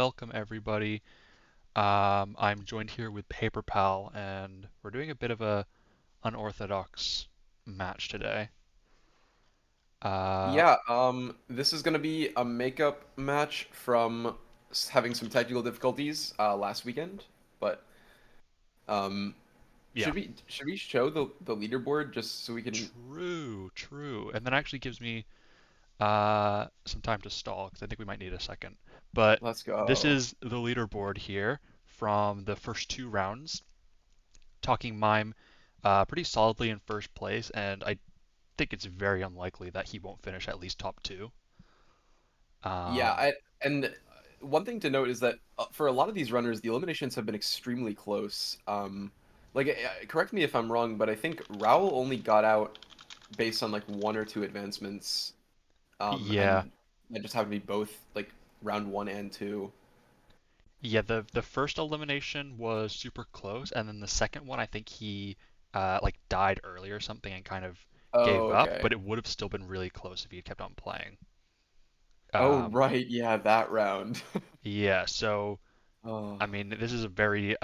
welcome everybody. I'm joined here with Paper Pal, and we're doing a bit of a unorthodox match today. Uh, Yeah, this is gonna be a makeup match from having some technical difficulties last weekend. But um, yeah, should we show the leaderboard just so we can? true. And that actually gives me some time to stall because I think we might need a second. But Let's this go. is the leaderboard here from the first two rounds. Talking Mime, pretty solidly in first place, and I think it's very unlikely that he won't finish at least top two. Yeah, Um, and one thing to note is that for a lot of these runners, the eliminations have been extremely close. Correct me if I'm wrong, but I think Raul only got out based on like one or two advancements, yeah, and that just happened to be both like round one and two. Yeah, the first elimination was super close, and then the second one, I think he like died early or something and kind of Oh, gave up, okay. but it would have still been really close if he had kept on playing. Oh, Um, right. Yeah, that round. yeah, so Oh, I mean, this is a very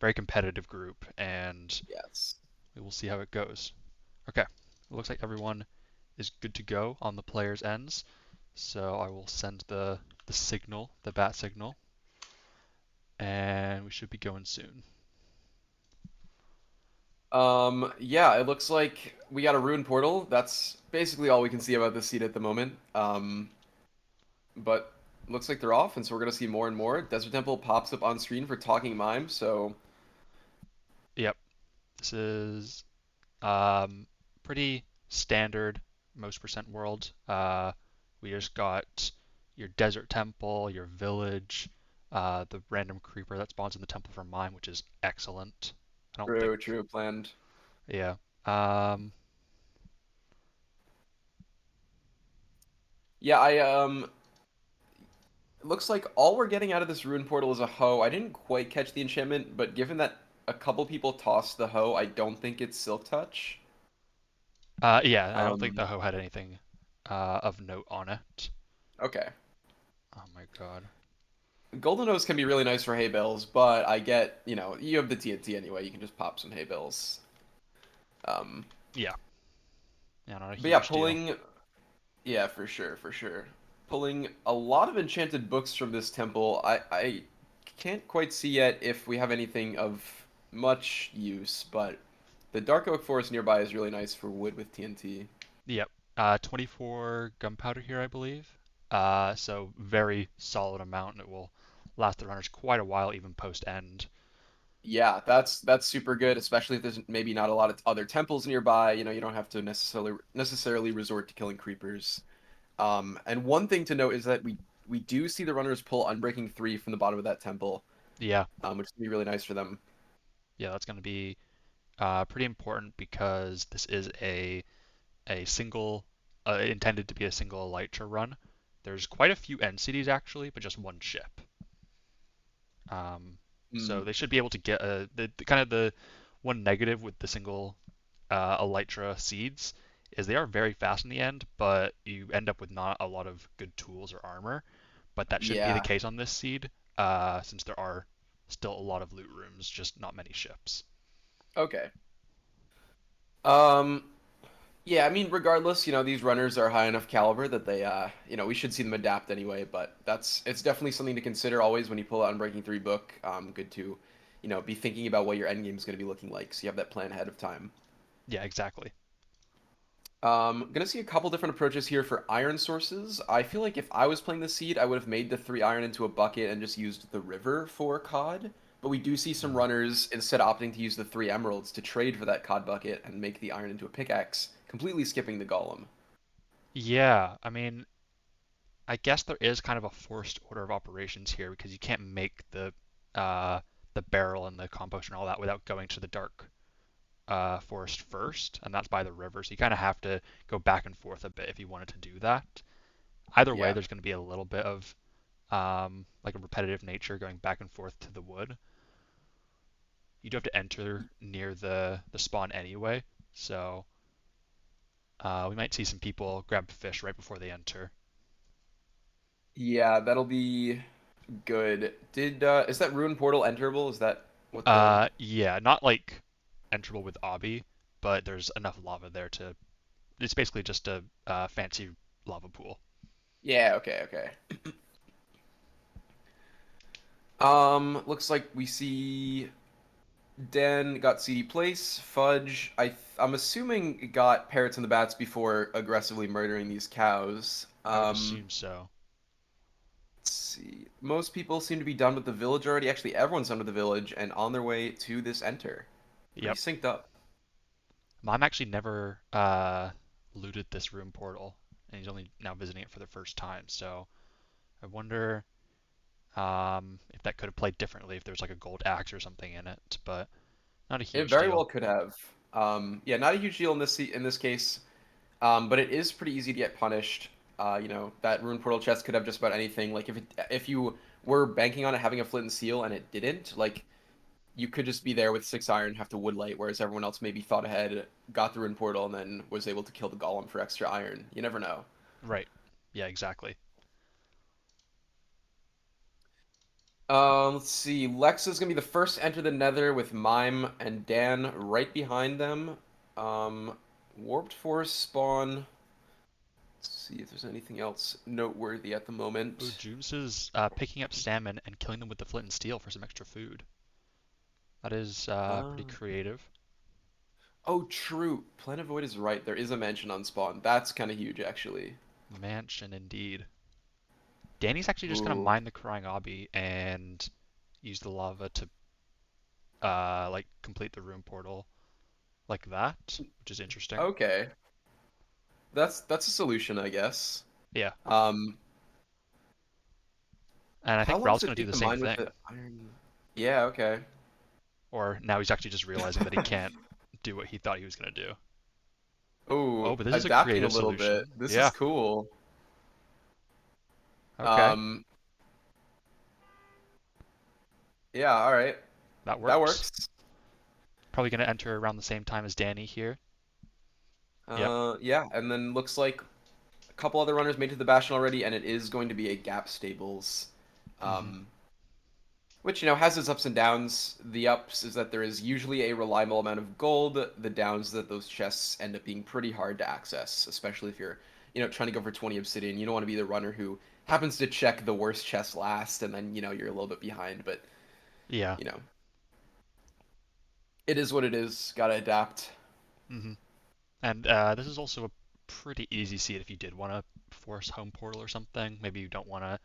very competitive group, and yes. we will see how it goes. Okay, it looks like everyone is good to go on the players' ends, so I will send the signal, the bat signal, and we should be going soon. Yeah, it looks like we got a ruined portal. That's basically all we can see about this seed at the moment. But looks like they're off, and so we're gonna see more and more. Desert Temple pops up on screen for Talking Mime, so Yep, this is pretty standard most percent world. We just got your desert temple, your village, the random creeper that spawns in the temple from mine, which is excellent. I don't think, true planned. yeah. Um, Yeah, it looks like all we're getting out of this ruined portal is a hoe. I didn't quite catch the enchantment, but given that a couple people tossed the hoe, I don't think it's Silk Touch. yeah, I don't think the Um, hoe had anything of note on it. okay. Oh my god. Golden Nose can be really nice for hay bales, but I get, you have the TNT anyway. You can just pop some hay bales. Um, Yeah, yeah, not a but yeah, huge deal. yeah, for sure, for sure. Pulling a lot of enchanted books from this temple. I can't quite see yet if we have anything of much use, but the Dark Oak Forest nearby is really nice for wood with TNT. Yep. 24 gunpowder here, I believe. So very solid amount, and it will last the runners quite a while, even post end. Yeah, that's super good, especially if there's maybe not a lot of other temples nearby. You don't have to necessarily resort to killing creepers. And one thing to note is that we do see the runners pull Unbreaking 3 from the bottom of that temple, Yeah, which would be really nice for them. yeah, that's going to be pretty important because this is a single intended to be a single elytra run. There's quite a few end cities actually, but just one ship. Um, so Mm, they should be able to get the kind of the one negative with the single elytra seeds is they are very fast in the end, but you end up with not a lot of good tools or armor. But that shouldn't be the yeah. case on this seed, since there are still a lot of loot rooms, just not many ships. Okay. Um, yeah, I mean, regardless, these runners are high enough caliber that we should see them adapt anyway, but it's definitely something to consider always when you pull out Unbreaking 3 book. Good to, be thinking about what your end game is going to be looking like, so you have that plan ahead of time. Yeah, exactly. Gonna see a couple different approaches here for iron sources. I feel like if I was playing the seed, I would have made the 3 iron into a bucket and just used the river for cod. But we do see some runners instead opting to use the 3 emeralds to trade for that cod bucket and make the iron into a pickaxe, completely skipping the golem. Yeah, I mean, I guess there is kind of a forced order of operations here because you can't make the barrel and the compost and all that without going to the dark forest first, and that's by the river. So you kind of have to go back and forth a bit if you wanted to do that. Either way, Yeah. there's going to be a little bit of like a repetitive nature going back and forth to the wood. You do have to enter near the spawn anyway, so we might see some people grab fish right before they enter. Yeah, that'll be Good. Did is that Ruin Portal enterable? Is that what the? Yeah, not like enterable with obby, but there's enough lava there to. It's basically just a fancy lava pool. Yeah. Okay. Okay. Looks like we see Den got CD Place, Fudge. I'm assuming got Parrots and the Bats before aggressively murdering these cows. I would assume so. Let's see. Most people seem to be done with the village already. Actually, everyone's done with the village and on their way to this enter. Pretty Yep. synced up. Mom actually never looted this room portal, and he's only now visiting it for the first time. So I wonder if that could have played differently if there was like a gold axe or something in it, but not a It huge very well deal. could have. Yeah, not a huge deal in this case, but it is pretty easy to get punished. That rune portal chest could have just about anything. Like if you were banking on it having a flint and steel and it didn't, like you could just be there with 6 iron, have to woodlight, whereas everyone else maybe thought ahead, got the rune portal, and then was able to kill the golem for extra iron. You never know. Right. Yeah, exactly. Let's see. Lex is gonna be the first to enter the Nether with Mime and Dan right behind them. Warped Forest spawn. Let's see if there's anything else noteworthy at the Oh, moment. Jooms is picking up salmon and killing them with the flint and steel for some extra food. That is pretty Uh, creative. oh, true. Planet Void is right. There is a mansion on spawn. That's kind of huge, actually. Mansion indeed. Danny's actually just gonna Ooh. mine the crying obby and use the lava to like complete the room portal like that, which is interesting. Okay. That's a solution, I guess. Yeah, Um, and I how think long Ralph's does it gonna do take the to same mine with thing. the iron? Yeah, okay. Or now he's actually just realizing that he can't do what he thought he was gonna do. Oh, Oh, but this is a adapting a creative little bit. solution. This is Yeah. cool. Okay. Um, yeah, all right. That That works. works. Probably gonna enter around the same time as Danny here. Yep. Yeah, and then looks like a couple other runners made to the Bastion already, and it is going to be a Gap Stables. Hmm. Um, which, has its ups and downs. The ups is that there is usually a reliable amount of gold. The downs is that those chests end up being pretty hard to access, especially if you're, trying to go for 20 obsidian. You don't want to be the runner who happens to check the worst chest last, and then, you're a little bit behind. But, Yeah. you know, it is what it is. Gotta adapt. Hmm. And this is also a pretty easy seed if you did want to force home portal or something. Maybe you don't want to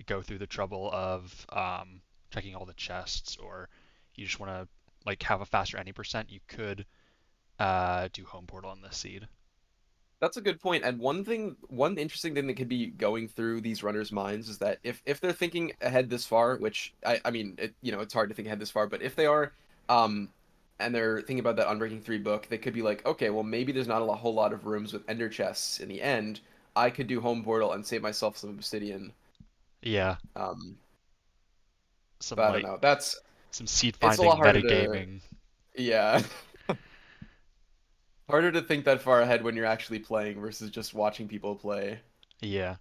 go through the trouble of checking all the chests, or you just want to like have a faster any percent. You could do home portal on this seed. That's a good point. And one interesting thing that could be going through these runners' minds is that if they're thinking ahead this far, which I mean, it's hard to think ahead this far, but if they are, um, and they're thinking about that Unbreaking 3 book, they could be like, okay, well maybe there's not whole lot of rooms with ender chests in the end. I could do home portal and save myself some obsidian. Yeah, Um, some but I don't like know. That's some seed it's a lot finding harder to, metagaming. yeah, harder to think that far ahead when you're actually playing versus just watching people play. Yeah.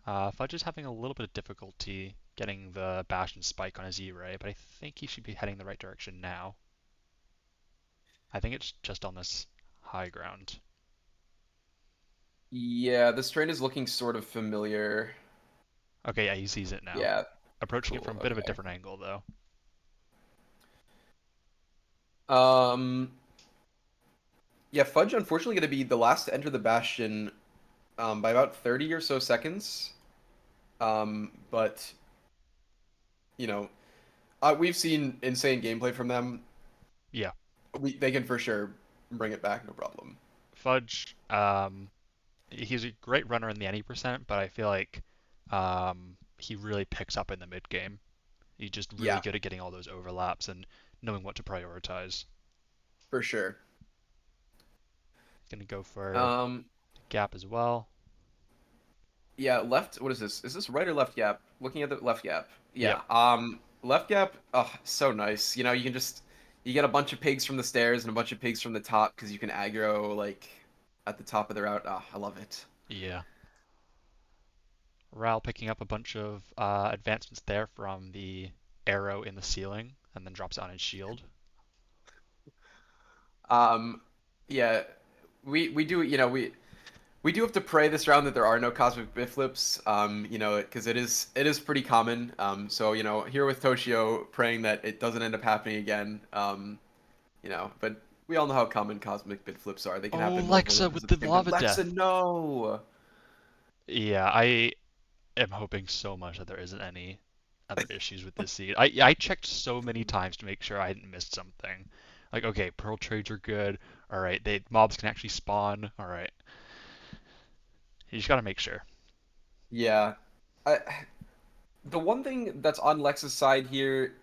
Fudge is having a little bit of difficulty getting the bash and spike on his E-ray, but I think he should be heading the right direction now. I think it's just on this high ground. Yeah, this train is looking sort of familiar. Okay, yeah, he sees it now. Yeah, Approaching it cool. from a bit of a Okay. different angle, though. Um, yeah, Fudge unfortunately going to be the last to enter the Bastion by about 30 or so seconds. But you know, we've seen insane gameplay from them. Yeah, They can for sure bring it back, no problem. Fudge, he's a great runner in the any percent, but I feel like he really picks up in the mid game. He's just really Yeah, good at getting all those overlaps and knowing what to prioritize. for sure. He's gonna go for Um, gap as well. yeah, left. What is this? Is this right or left gap? Looking at the left gap. Yep. Yeah. Left gap. Oh, so nice. You can just you get a bunch of pigs from the stairs and a bunch of pigs from the top because you can aggro like at the top of the route. Ah, I love it. Yeah. Ral picking up a bunch of advancements there from the arrow in the ceiling, and then drops it on his shield. Um, yeah, we do we do have to pray this round that there are no cosmic bit flips. Because it is pretty common. So here with Toshio praying that it doesn't end up happening again. But we all know how common cosmic bit flips are. They can Oh, happen multiple Lexa times with at the the same time. lava Lexa, death. no. Yeah, I am hoping so much that there isn't any other issues with this seed. I checked so many times to make sure I hadn't missed something. Like, okay, pearl trades are good. All right, they mobs can actually spawn. All right, you just gotta make sure. Yeah. I, the one thing that's on Lexa's side here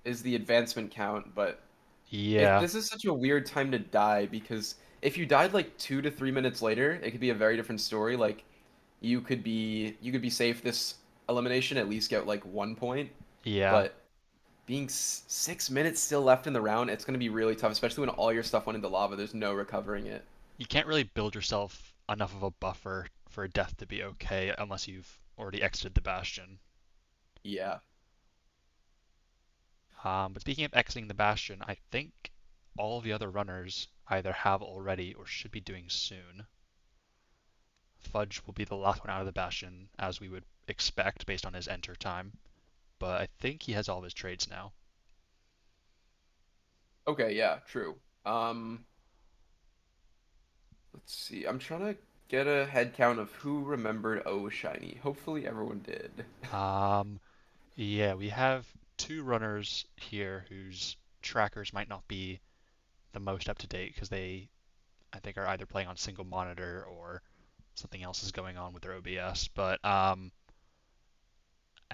is the advancement count, but Yeah, this is such a weird time to die because if you died like 2 to 3 minutes later, it could be a very different story. Like you could be safe this elimination, at least get like 1 point. yeah. But being 6 minutes still left in the round, it's going to be really tough, especially when all your stuff went into lava. There's no recovering it. You can't really build yourself enough of a buffer for a death to be okay unless you've already exited the bastion. Yeah. But speaking of exiting the bastion, I think all the other runners either have already or should be doing soon. Fudge will be the last one out of the bastion, as we would expect based on his enter time, but I think he has all of his trades now. Okay, yeah, true. Let's see. I'm trying to get a head count of who remembered Oh Shiny. Hopefully everyone did. Um, yeah, we have two runners here whose trackers might not be the most up to date because they, I think, are either playing on single monitor or something else is going on with their OBS. But I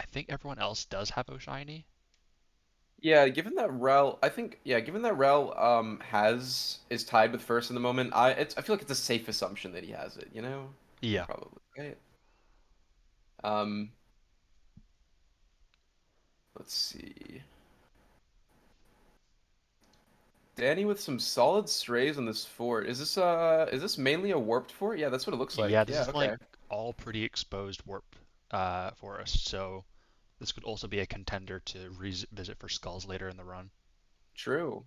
think everyone else does have Oshiny. Yeah, given that Rel has is tied with first in the moment, I feel like it's a safe assumption that he has it, you know? Yeah, Probably, right? Um, let's see. Danny with some solid strays on this fort. Is this mainly a warped fort? Yeah, that's what it looks yeah, like. this Yeah, is like okay. all pretty exposed warp forest, so this could also be a contender to revisit for skulls later in the run. True.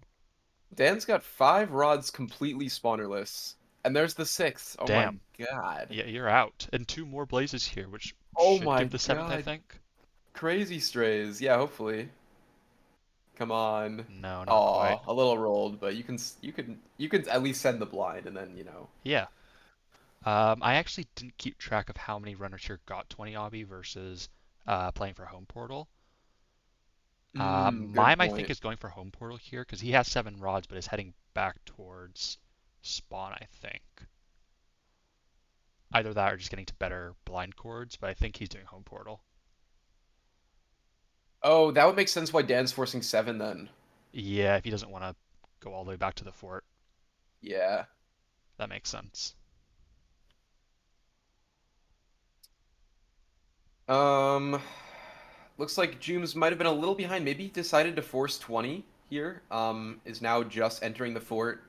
Dan's got 5 rods completely spawnerless. And there's the sixth. Oh my Damn. god. Yeah, you're out. And two more blazes here, which Oh should my give the seventh, I god. think. Crazy strays. Yeah, hopefully. Come on. No, not quite. Aw, a little rolled, but you can at least send the blind and then. Yeah. I actually didn't keep track of how many runners here got 20 obby versus playing for home portal. Good Mime, I think, point. is going for home portal here because he has 7 rods, but is heading back towards spawn, I think. Either that or just getting to better blind cords, but I think he's doing home portal. Oh, that would make sense why Dan's forcing 7 then. Yeah, if he doesn't want to go all the way back to the fort, Yeah. that makes sense. Um, looks like Jooms might have been a little behind. Maybe he decided to force 20 here. Is now just entering the fort,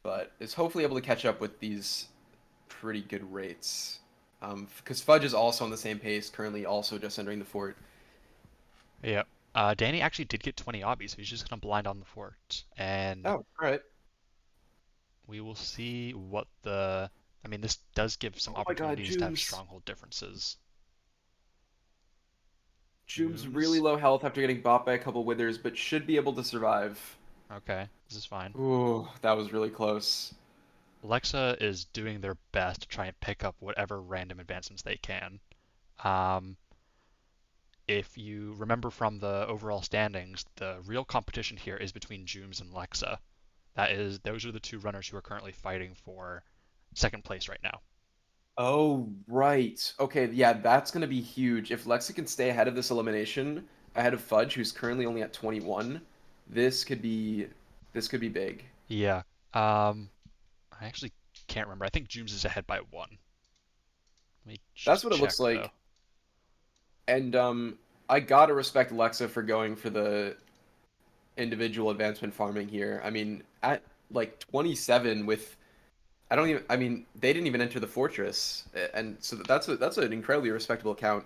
but is hopefully able to catch up with these pretty good rates. Because Fudge is also on the same pace, currently also just entering the fort. Yeah. Danny actually did get 20 obbies, so he's just going to blind on the fort. And Oh, all right. we will see what the. I mean, this does give some Oh my God, opportunities to have Jooms. stronghold differences. Jooms really Jooms. low health after getting bought by a couple withers, but should be able to survive. Okay, this is fine. Ooh, that was really close. Alexa is doing their best to try and pick up whatever random advancements they can. Um, if you remember from the overall standings, the real competition here is between Jooms and Lexa. Those are the two runners who are currently fighting for second place right now. Oh, right. Okay, yeah, that's going to be huge. If Lexa can stay ahead of this elimination, ahead of Fudge, who's currently only at 21, this could be this could be big. Yeah. I actually can't remember. I think Jooms is ahead by 1. Let me That's just what it check looks though. like. And I gotta respect Lexa for going for the individual advancement farming here. I mean, at like 27 with I don't even. I mean, they didn't even enter the fortress, and so that's an incredibly respectable count.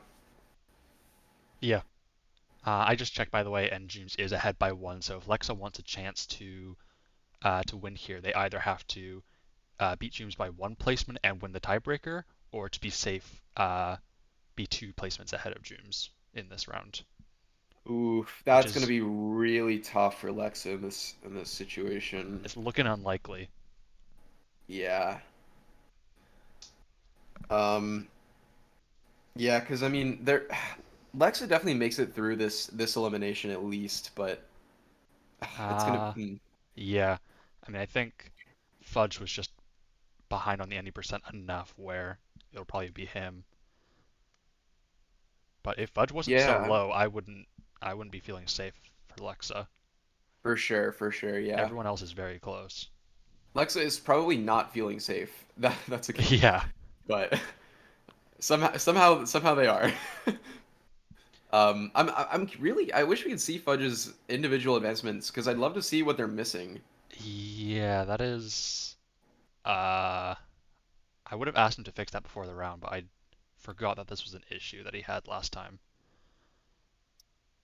Yeah. I just checked, by the way, and James is ahead by one. So if Lexa wants a chance to win here, they either have to beat James by one placement and win the tiebreaker, or to be safe, be two placements ahead of James in this round, Oof, which that's gonna is be really tough for Lexa in this situation. it's looking unlikely. Yeah. Um. Yeah, because I mean, there, Lexa definitely makes it through this elimination at least, but it's gonna. Uh, yeah. I mean, I think Fudge was just behind on the 90% enough where it'll probably be him. But if Fudge wasn't so Yeah, low, I wouldn't be feeling safe for Lexa. for sure, for sure. Yeah, Everyone else is very close. Lexa is probably not feeling safe. That's a given, Yeah. but somehow they are. I'm really. I wish we could see Fudge's individual advancements because I'd love to see what they're missing. Yeah, that is. Uh, I would have asked him to fix that before the round, but I forgot that this was an issue that he had last time.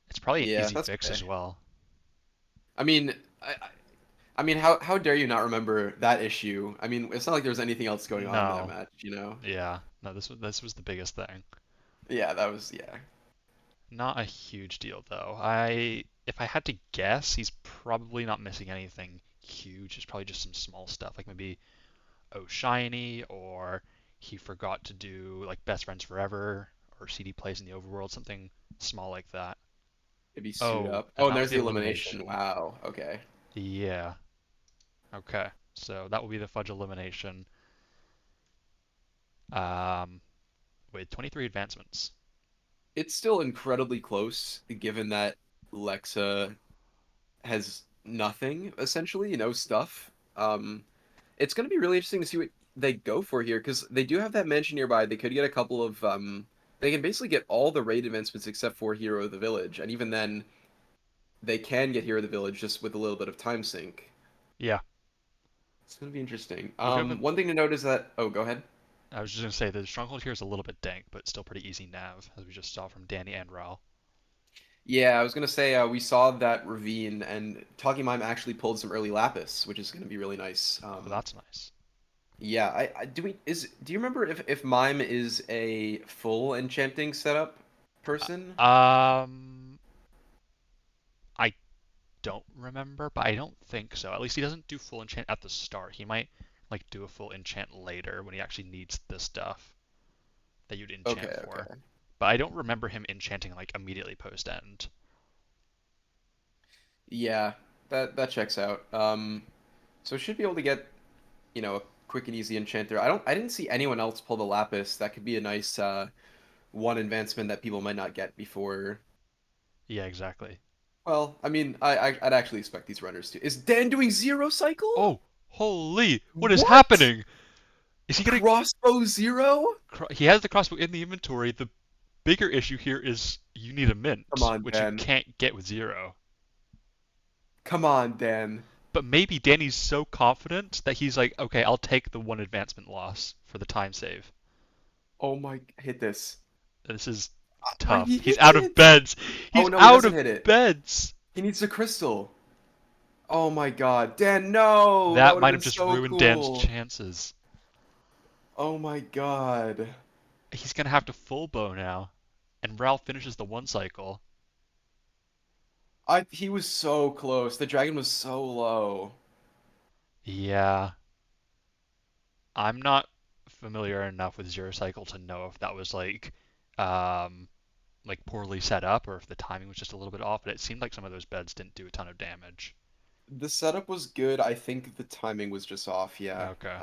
It's probably an Yeah, easy that's fix okay. as well. I mean, I mean, how dare you not remember that issue? I mean, it's not like there was anything else going on in that No. match, you know? Yeah. No, this was the biggest thing. Yeah, that was yeah. Not a huge deal though. If I had to guess, he's probably not missing anything huge. It's probably just some small stuff, like maybe Oh Shiny, or he forgot to do like Best Friends Forever, or CD plays in the overworld, something small like that. Maybe suit Oh, up. and Oh, and that was there's the the elimination. elimination. Wow. Okay. Yeah. Okay. So that will be the Fudge elimination. Um, with 23 advancements. It's still incredibly close, given that Lexa has nothing essentially, no stuff. It's going to be really interesting to see what they go for here because they do have that mansion nearby. They could get a couple of they can basically get all the raid advancements except for Hero of the Village, and even then, they can get Hero of the Village just with a little bit of time sink. Yeah. It's going to be interesting. We'll go. One thing to note is that oh, go ahead. I was just gonna say the stronghold here is a little bit dank, but still pretty easy nav, as we just saw from Danny and Raul. Yeah, I was gonna say we saw that ravine, and Talking Mime actually pulled some early Lapis, which is gonna be really nice. Oh, that's nice. Yeah, do you remember if Mime is a full enchanting setup person? Um, I don't remember, but I don't think so. At least he doesn't do full enchant at the start. He might like do a full enchant later when he actually needs the stuff that you'd Okay, enchant for. okay. But I don't remember him enchanting like immediately post end. Yeah, that checks out. So should be able to get, a quick and easy enchanter. I didn't see anyone else pull the Lapis. That could be a nice one advancement that people might not get before. Yeah, exactly. Well, I mean, I'd actually expect these runners to. Is Dan doing zero cycle? Oh, holy! What is What? happening? Is he gonna? Crossbow zero? He has the crossbow in the inventory. The bigger issue here is you need a Come mint, on, which you Dan. can't get with zero. Come on, Dan. But maybe Danny's so confident that he's like, okay, I'll take the one advancement loss for the time save. Oh my, hit this. This is He tough. He's hits out of it. beds. Oh He's no, he out doesn't of hit it. beds. He needs the crystal. Oh my God, Dan, no! That That would have might been have just so ruined Dan's cool. chances. Oh my God. He's gonna have to full bow now, and Ralph finishes the one cycle. He was so close. The dragon was so low. Yeah, I'm not familiar enough with Zero Cycle to know if that was um, like poorly set up or if the timing was just a little bit off. But it seemed like some of those beds didn't do a ton of damage. The setup was good. I think the timing was just off, yeah. Okay.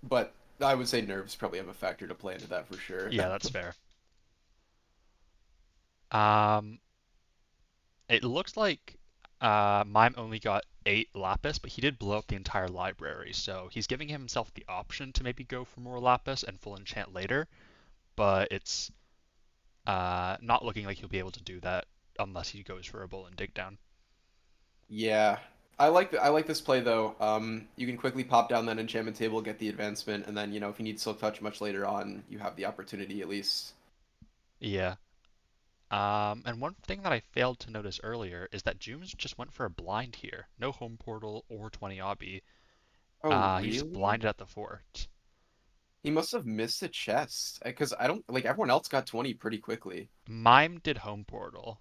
But I would say nerves probably have a factor to play into that for sure. Yeah, that's fair. Um, it looks like Mime only got 8 lapis, but he did blow up the entire library, so he's giving himself the option to maybe go for more lapis and full enchant later, but it's not looking like he'll be able to do that unless he goes for a bull and dig down. Yeah. I like this play though. You can quickly pop down that enchantment table, get the advancement, and then if you need Silk Touch much later on, you have the opportunity at least. Yeah. And one thing that I failed to notice earlier is that Jooms just went for a blind here. No home portal or 20 obby. Oh, He just really? blinded at the fort. He must have missed a chest because I don't like everyone else got 20 pretty quickly. Mime did home portal.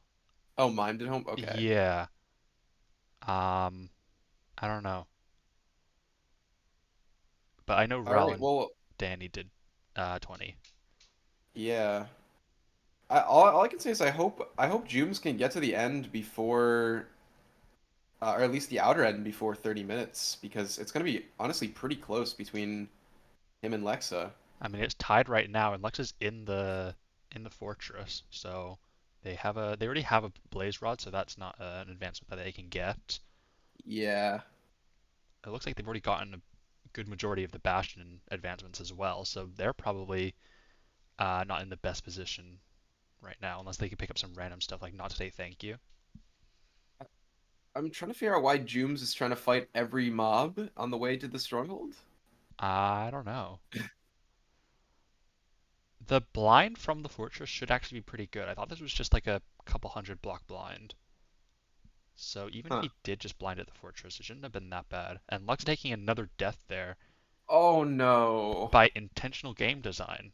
Oh, mine did home. Okay. Yeah. Um, I don't know, but I know All Rel right. and Well, Danny did 20. yeah. All I can say is I hope Jooms can get to the end before, or at least the outer end before 30 minutes because it's gonna be honestly pretty close between him and Lexa. I mean, it's tied right now, and Lex is in the fortress, so they already have a blaze rod, so that's not an advancement that they can get. Yeah. It looks like they've already gotten a good majority of the Bastion advancements as well, so they're probably not in the best position right now, unless they can pick up some random stuff like not to say thank you. I'm trying to figure out why Jooms is trying to fight every mob on the way to the stronghold. I don't know. The blind from the fortress should actually be pretty good. I thought this was just like a couple hundred block blind. So even if Huh. he did just blind at the fortress, it shouldn't have been that bad. And Lux taking another death there Oh no. by intentional game design.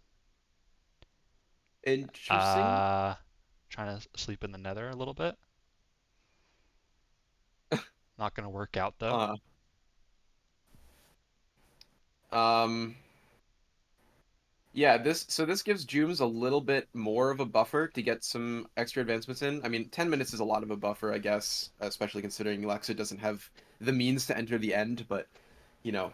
Interesting. Uh, Trying to sleep in the nether a little bit. Not going to work out though. Uh, um, yeah, this gives Jooms a little bit more of a buffer to get some extra advancements in. I mean, 10 minutes is a lot of a buffer, I guess, especially considering Lexa doesn't have the means to enter the end, but you know,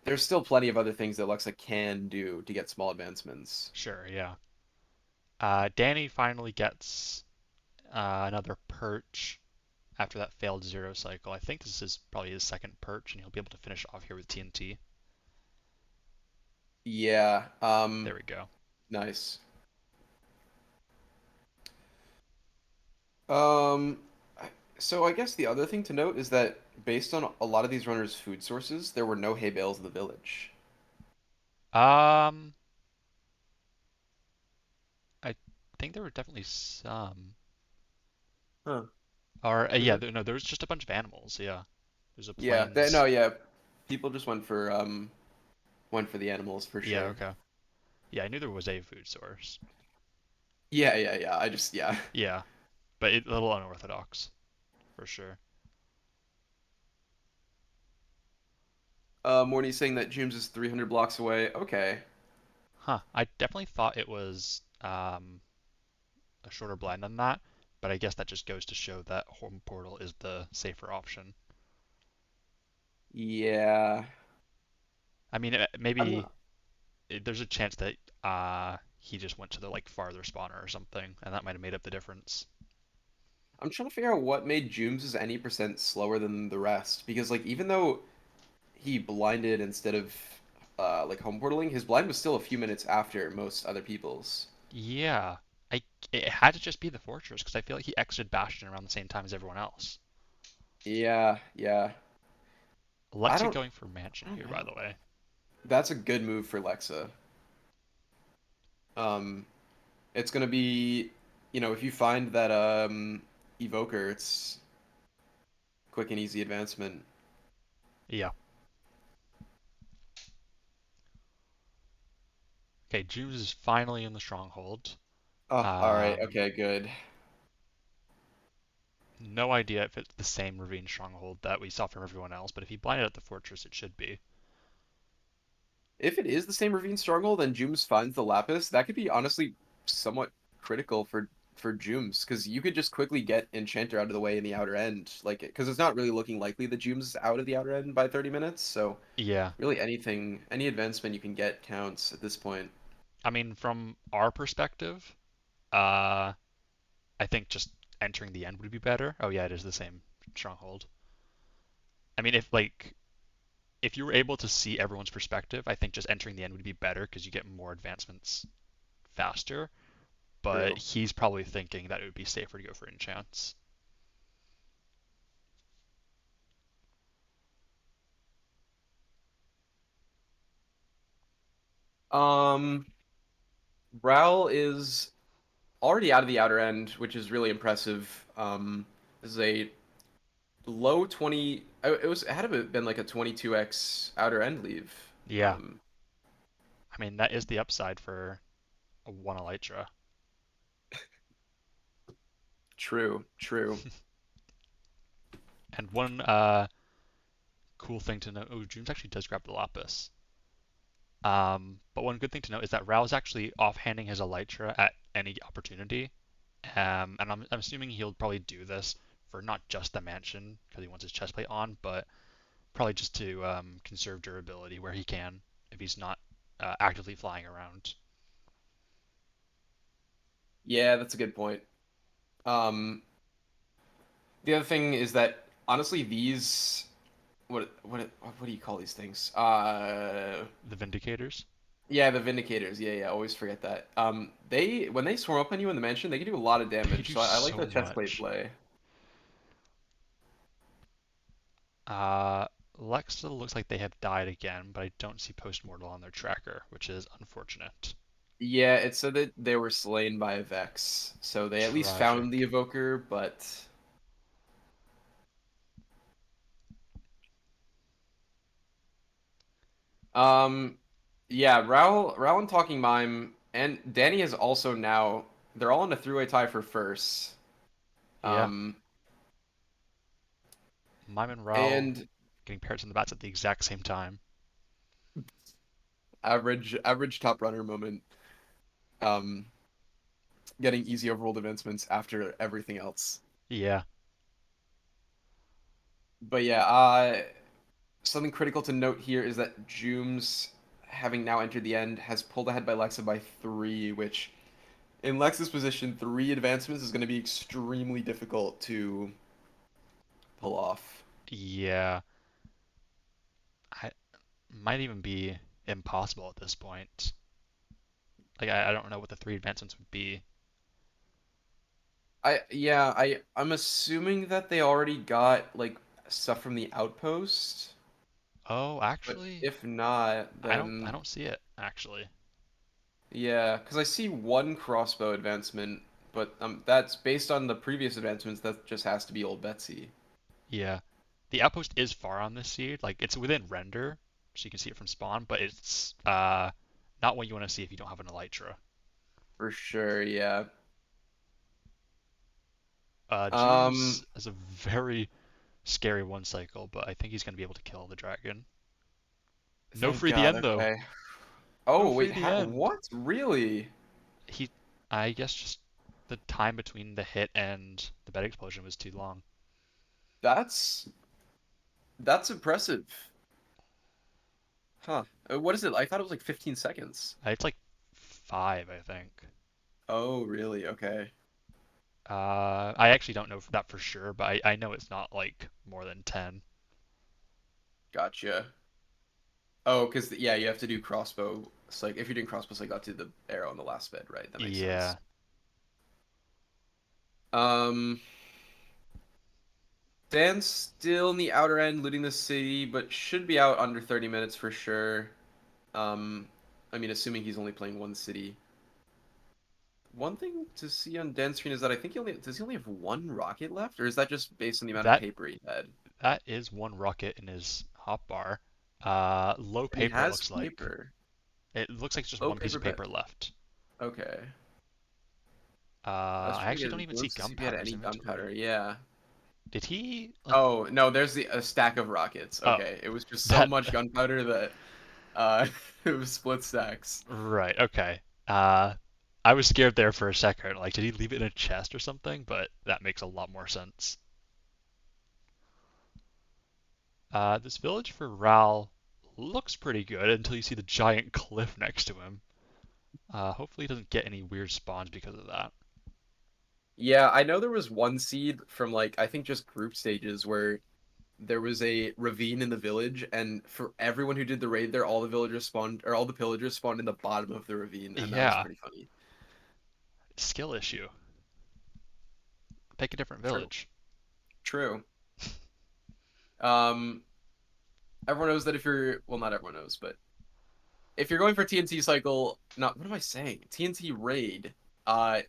there's still plenty of other things that Lexa can do to get small advancements. Sure, yeah. Danny finally gets another perch after that failed zero cycle. I think this is probably his second perch, and he'll be able to finish off here with TNT. Yeah, There we go. nice. Um, so I guess the other thing to note is that based on a lot of these runners' food sources, there were no hay bales in the village. Um, I think there were definitely some. Huh. Or Is yeah, it? no, there was just a bunch of animals. Yeah, there's a Yeah, no, plains. yeah. People just went for the animals for Yeah, sure. okay. Yeah, I knew there was a food source. Yeah, yeah, yeah. I just yeah. Yeah, but a little unorthodox for sure. Morty's saying that James is 300 blocks away. Okay. Huh. I definitely thought it was a shorter blind than that, but I guess that just goes to show that home portal is the safer option. Yeah. I mean, I'm maybe not, there's a chance that he just went to the like farther spawner or something, and that might have made up the difference. I'm trying to figure out what made Jooms' any percent slower than the rest because like even though he blinded instead of like home portaling, his blind was still a few minutes after most other people's. Yeah, I it had to just be the fortress because I feel like he exited Bastion around the same time as everyone else. Yeah, yeah. I Lexa don't going for mansion I don't here, by the know. way. That's a good move for Lexa. Um, it's gonna be, if you find that evoker, it's quick and easy advancement. Yeah. Okay, Junes is finally in the stronghold. Oh, all right. Um, Okay, good. no idea if it's the same Ravine stronghold that we saw from everyone else, but if he blinded at the fortress, it should be. If it is the same Ravine Stronghold and Jooms finds the Lapis, that could be honestly somewhat critical for Jooms because you could just quickly get Enchanter out of the way in the outer end, like because it's not really looking likely that Jooms is out of the outer end by 30 minutes. So Yeah. really any advancement you can get counts at this point. I mean, from our perspective, uh, I think just entering the end would be better. Oh yeah, it is the same stronghold. I mean, if you were able to see everyone's perspective, I think just entering the end would be better because you get more advancements faster. But True. he's probably thinking that it would be safer to go for enchants. Um, Ral is already out of the outer end, which is really impressive. This is a low 20. It had to have been like a 22x outer end leave. Yeah, Um, I mean that is the upside for a one elytra. True, true. And one cool thing to note, oh, Jooms actually does grab the Lapis. But one good thing to note is that Rao's actually offhanding his elytra at any opportunity. And I'm assuming he'll probably do this for not just the mansion because he wants his chestplate on, but probably just to conserve durability where he can if he's not actively flying around. Yeah, that's a good point. Um, the other thing is that honestly, these what do you call these things? The Vindicators, Yeah, the Vindicators. Yeah, yeah. Always forget that. They when they swarm up on you in the mansion, they can do a lot of they damage. do So I like the so chestplate much. play. Uh, Lexa looks like they have died again, but I don't see postmortal on their tracker, which is unfortunate. Yeah, it said that they were slain by a Vex, so they at least found the Tragic. evoker. But um, yeah, Raul and Talking Mime and Danny is also now. They're all in a three-way tie for first. Yeah, Um, Mime and Raoul and getting parrots in the bats at the exact same time. average top runner moment. Um, getting easy overworld advancements after everything else. Yeah, But yeah, something critical to note here is that Jooms, having now entered the end, has pulled ahead by Lexa by three, which in Lexa's position, three advancements is going to be extremely difficult to pull off. yeah. I might even be impossible at this point. Like I don't know what the three advancements would be. I'm assuming that they already got like stuff from the outpost, Oh, but actually, if not, I then don't see it actually. yeah, because I see one crossbow advancement, but that's based on the previous advancements. That just has to be old Betsy Yeah, the outpost is far on this seed. Like it's within render, so you can see it from spawn, but it's not what you want to see if you don't have an elytra. for sure. Yeah. Jooms Um. has a very scary one cycle, but I think he's going to be able to kill the dragon. No Thank free the God. end though. Okay. No Oh free wait. the end. What? Really? He, I guess just the time between the hit and the bed explosion was too long. That's that's impressive. Huh. What is it? I thought it was like 15 seconds. It's like 5, I think. Oh, really? Okay. I actually don't know that for sure, but I know it's not like more than 10. Gotcha. Oh, because yeah, you have to do crossbow. It's like if you're doing crossbow, so I got to the arrow on the last bed, right? That makes sense. Yeah, Um, Dan's still in the outer end, looting the city, but should be out under 30 minutes for sure. Um, I mean, assuming he's only playing one city. One thing to see on Dan's screen is that I think he only have one rocket left, or is that just based on the amount of that paper he had? that is one rocket in his hotbar. Low And he paper it has looks like. paper. It looks like it's just Oh, one piece paper of bet. paper left. Okay. I Let's actually get don't it. even see Let's see if he had gunpowder in his any gunpowder. inventory. Yeah. Did he like? Oh no, there's the a stack of rockets. Oh, Okay, it was just so that much gunpowder that uh, it was split stacks. right. Okay. Uh, I was scared there for a second. Like, did he leave it in a chest or something? But that makes a lot more sense. This village for Ral looks pretty good until you see the giant cliff next to him. Hopefully he doesn't get any weird spawns because of that. Yeah, I know there was one seed from like I think just group stages where there was a ravine in the village, and for everyone who did the raid there, all the villagers spawned or all the pillagers spawned in the bottom of the ravine, and that was Yeah, pretty funny. skill issue. Pick a different True. village. True. Um, everyone knows that if you're well, not everyone knows, but if you're going for TNT cycle, not what am I saying? TNT raid.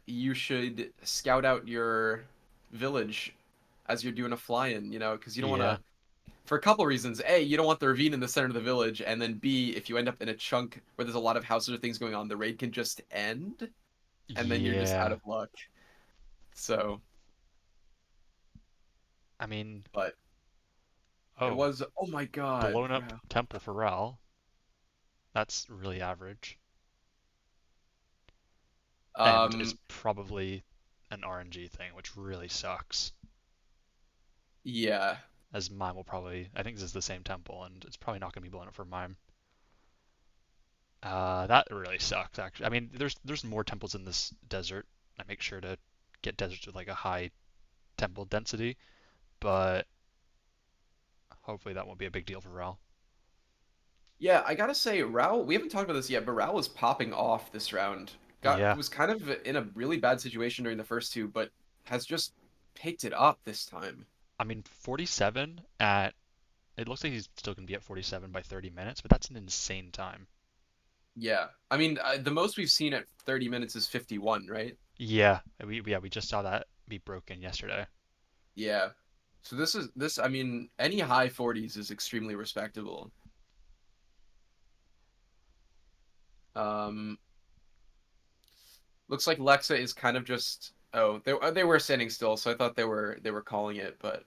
You should scout out your village as you're doing a fly-in. Because you don't want Yeah. to. For a couple reasons. A, you don't want the ravine in the center of the village, and then B, if you end up in a chunk where there's a lot of houses or things going on, the raid can just end, and then you're just out Yeah. of luck. So, I mean, but it oh, was. Oh my God! blown up Wow. temple for Ral. That's really average. And is Um. probably an RNG thing, which really sucks. Yeah. As mine will probably, I think this is the same temple, and it's probably not going to be blown up for mine. That really sucks, actually. I mean, there's more temples in this desert. I make sure to get deserts with like a high temple density, but hopefully that won't be a big deal for Ral. Yeah, I gotta say, Rao, we haven't talked about this yet, but Rao was popping off this round. Got Yeah, was kind of in a really bad situation during the first two, but has just picked it up this time. I mean 47 at it looks like he's still going to be at 47 by 30 minutes, but that's an insane time. Yeah, I mean, the most we've seen at 30 minutes is 51, right? Yeah, we just saw that be broken yesterday. Yeah. So this. I mean, any high 40s is extremely respectable. Um, Looks like Lexa is kind of just. Oh, they were standing still, so I thought they were calling it, but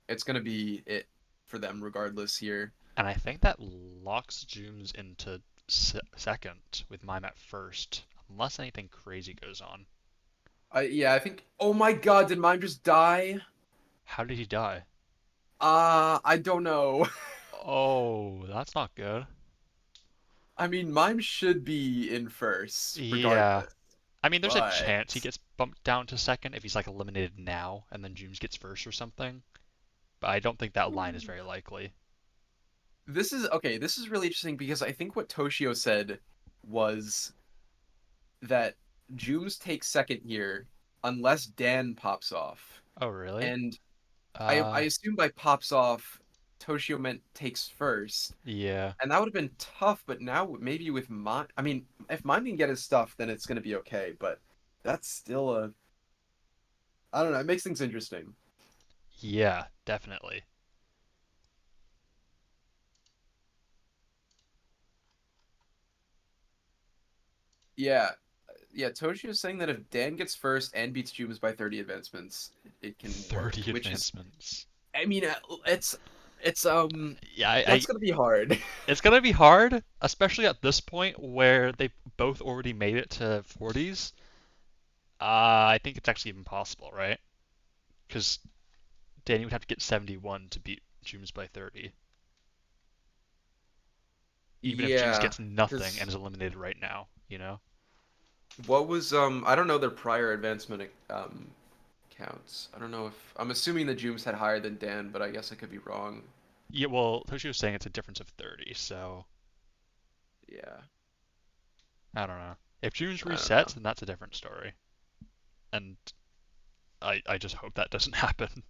it's gonna be it for them regardless here. And I think that locks Jooms into second with mime at first, unless anything crazy goes on. Yeah, I think. Oh my God, did mine just die? How did he die? I don't know. Oh, that's not good. I mean, mine should be in first, Yeah. regardless. I mean, there's a But chance he gets bumped down to second if he's like eliminated now and then Jooms gets first or something. But I don't think that line is very likely. this is okay. This is really interesting because I think what Toshio said was that Jooms takes second here unless Dan pops off. Oh, really? And I Uh, assume by pops off, Toshio meant takes first. yeah. And that would have been tough, but now maybe with mine. I mean, if mine can get his stuff, then it's going to be okay. But that's still a. I don't know. It makes things interesting. Yeah, definitely. Yeah. Yeah. Toshio is saying that if Dan gets first and beats Jubes by 30 advancements, it can work, 30 which is. advancements. I mean, it's, Yeah, that's going to be hard. it's gonna be hard, especially at this point where they both already made it to 40s. I think it's actually even possible, right? Because Danny would have to get 71 to beat Jooms by 30, even if Jooms Yeah. gets nothing and Because is eliminated right now, you know? what was, I don't know their prior advancement, counts. I don't know if, I'm assuming the Jubes had higher than Dan, but I guess I could be wrong. Yeah, well, Toshi was saying it's a difference of 30, so Yeah. I don't know. If Jooms I don't resets, know. then that's a different story. And I just hope that doesn't happen.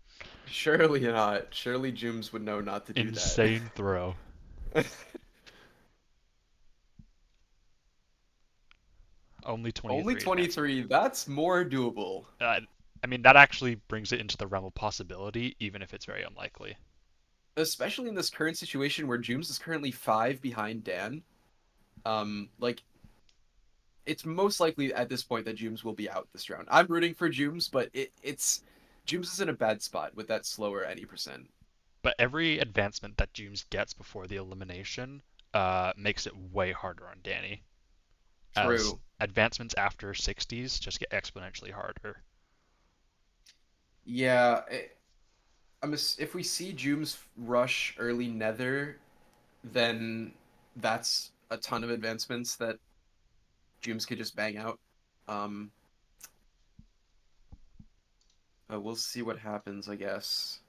Surely not. Surely Jooms would know not to do that. Insane throw. Only Only 23 23. advancement. That's more doable. I mean, that actually brings it into the realm of possibility, even if it's very unlikely. Especially in this current situation where Jooms is currently 5 behind Dan. Like, it's most likely at this point that Jooms will be out this round. I'm rooting for Jooms, but it's Jooms is in a bad spot with that slower any percent. But every advancement that Jooms gets before the elimination makes it way harder on Danny, as True. advancements after 60s just get exponentially harder. Yeah, if we see Jooms rush early Nether, then that's a ton of advancements that Jooms could just bang out. Um, we'll see what happens, I guess.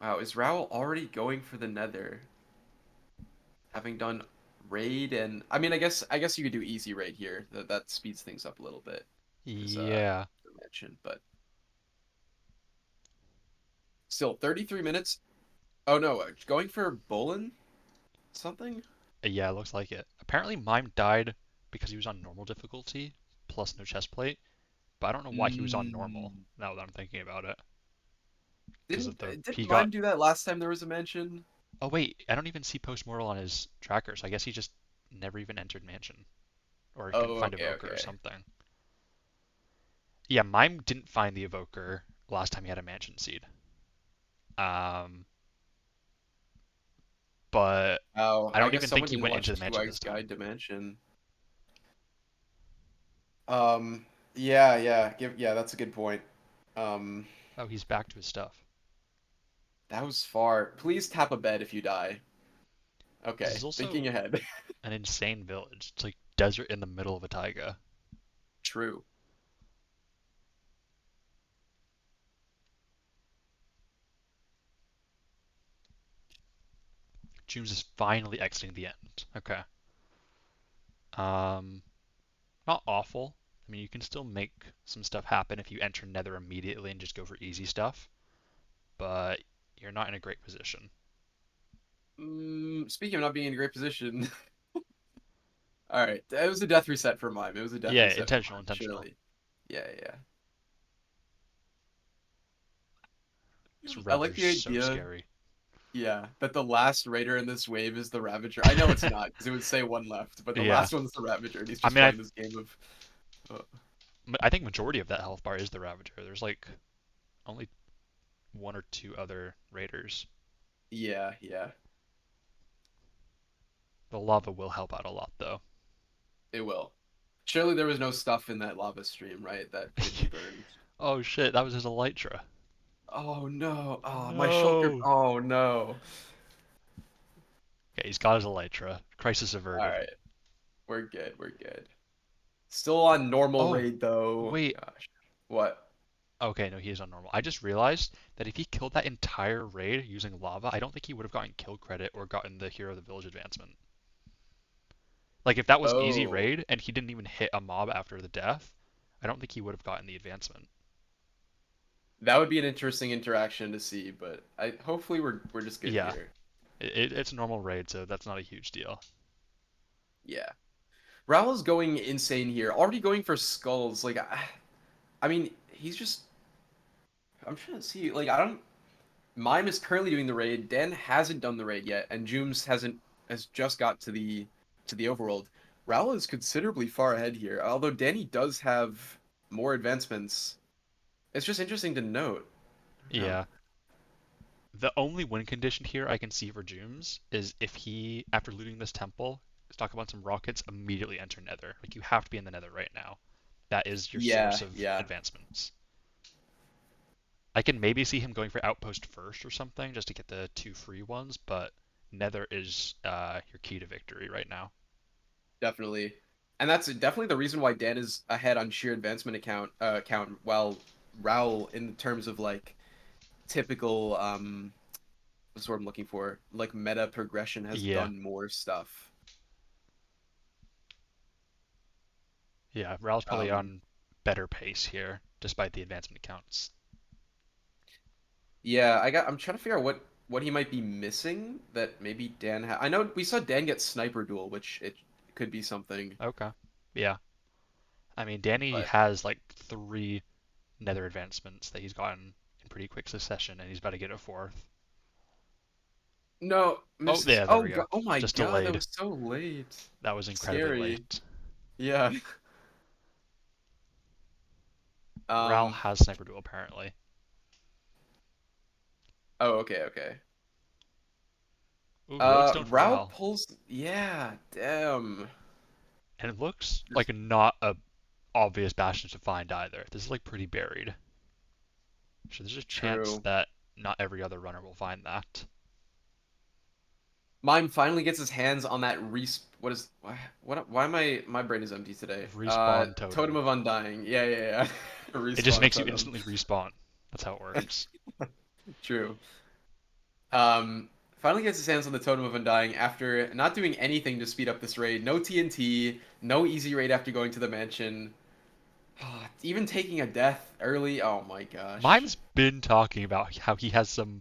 Wow, is Raoul already going for the Nether? Having done raid and I mean, I guess you could do easy raid here. That speeds things up a little bit. Is Yeah. mentioned, but still 33 minutes. Oh no, going for Bolin something? Yeah, it looks like it. Apparently Mime died because he was on normal difficulty plus no chest plate, but I don't know why he was on normal Mm. now that I'm thinking about it. Because of Didn't the didn't he got Mime do that last time there was a mention? Oh wait, I don't even see post mortal on his tracker, so I guess he just never even entered mansion or couldn't Oh, find okay, evoker or okay. something. Yeah, Mime didn't find the evoker last time he had a mansion seed. Um, but Oh, I I don't guess even think someone he didn't went into watch the Two mansion Eyes this time. Guide to Mansion. Um, yeah, yeah, that's a good point. Um, Oh, he's back to his stuff. that was far. Please tap a bed if you die. This is Okay, also thinking ahead. an insane village. It's like desert in the middle of a taiga. True. Jooms is finally exiting the end. Okay. Um, Not awful. I mean, you can still make some stuff happen if you enter Nether immediately and just go for easy stuff, but you're not in a great position. Speaking of not being in a great position, all right, it was a death reset for Mime. It was a death Yeah, reset for intentional, Mime, intentional. surely. Yeah, yeah. This I like Ravager's the so idea, scary. yeah, that the last raider in this wave is the Ravager. I know it's not, because it would say one left, but the Yeah, last one's the Ravager, and he's I just mean, playing this game of. I think majority of that health bar is the Ravager. There's like only one or two other raiders. Yeah, yeah, The lava will help out a lot though. it will. Surely there was no stuff in that lava stream, right? That could be burned. Oh shit, that was his Elytra. Oh no! Oh, my shulker. No. Oh no! Okay, he's got his Elytra. Crisis All averted. right, we're good. We're good. Still on normal Oh, raid though. wait. Gosh, what? Okay, no, he is on normal. I just realized that if he killed that entire raid using lava, I don't think he would have gotten kill credit or gotten the Hero of the Village advancement. Like, if that was easy Oh, raid and he didn't even hit a mob after the death, I don't think he would have gotten the advancement. that would be an interesting interaction to see, but I hopefully we're just good Yeah, here. it's a normal raid, so that's not a huge deal. Yeah. Raul is going insane here. Already going for skulls. Like, I mean, he's just. I'm trying to see. Like, I don't. Mime is currently doing the raid. Dan hasn't done the raid yet, and Jooms has just got to the overworld. Raul is considerably far ahead here. Although Danny does have more advancements. It's just interesting to note. No. Yeah. The only win condition here I can see for Jooms is if he, after looting this temple, stock up on some rockets, immediately enter Nether. Like, you have to be in the Nether right now. That is your source Yeah, of yeah, advancements. I can maybe see him going for Outpost first or something just to get the two free ones, but Nether is your key to victory right now. definitely. And that's definitely the reason why Dan is ahead on sheer advancement count, while Raul, in terms of like typical what's the word I'm looking for? Like meta progression, has Yeah, done more stuff. yeah. Raul's probably Um, on better pace here, despite the advancement counts. yeah, I'm trying to figure out what he might be missing that maybe I know we saw Dan get sniper duel, which it could be something, Okay. Yeah. I mean, Danny but has like three Nether advancements that he's gotten in pretty quick succession, and he's about to get a fourth. no Oh, misses. yeah, there Oh we go. god, oh my Just god, that delayed. was so late. That was incredibly Scary. late. Yeah. Raul Um. has Sniper Duel apparently. Oh, okay, okay. Ooh, Lodestone for Raul Raul. pulls. Yeah, damn. And it looks Just like not a obvious bastion to find either. This is like pretty buried. So there's a chance true. that not every other runner will find that. Mime finally gets his hands on that What is why am my brain is empty today? Respawn Totem totem. of Undying. Yeah, yeah, yeah. It just Respawn makes you totem. instantly respawn. That's how it works. True. Um, finally gets his hands on the Totem of Undying after not doing anything to speed up this raid. No TNT, no easy raid after going to the mansion. Even taking a death early. Oh my gosh. Mime's been talking about how he has some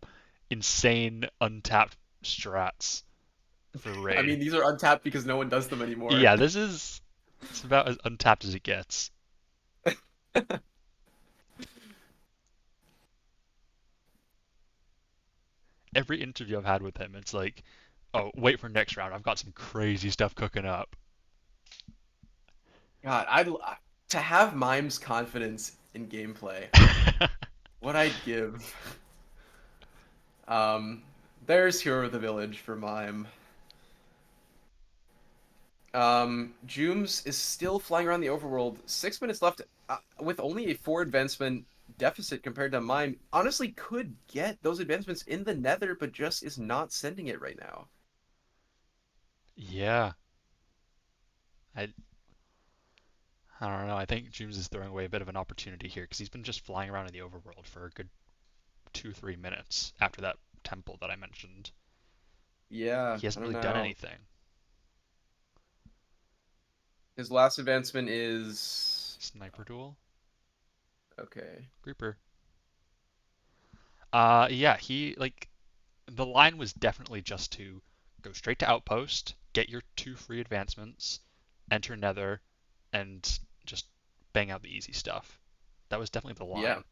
insane untapped strats. for I raid. mean, these are untapped because no one does them anymore. Yeah, this is it's about as untapped as it gets. Every interview I've had with him, it's like, oh, wait for next round. I've got some crazy stuff cooking up. God, to have Mime's confidence in gameplay, what I'd give. Um, there's Hero of the Village for Mime. Jooms is still flying around the overworld. 6 minutes left, with only a four advancement deficit compared to Mime. Honestly, could get those advancements in the Nether, but just is not sending it right now. Yeah, I I don't know. I think James is throwing away a bit of an opportunity here because he's been just flying around in the overworld for a good 2, 3 minutes after that temple that I mentioned. Yeah, He I hasn't don't really done know. anything. His last advancement is Sniper duel, okay. creeper. Yeah, he like the line was definitely just to go straight to outpost, get your 2 free advancements, enter Nether, and just bang out the easy stuff. That was definitely the Yeah. line.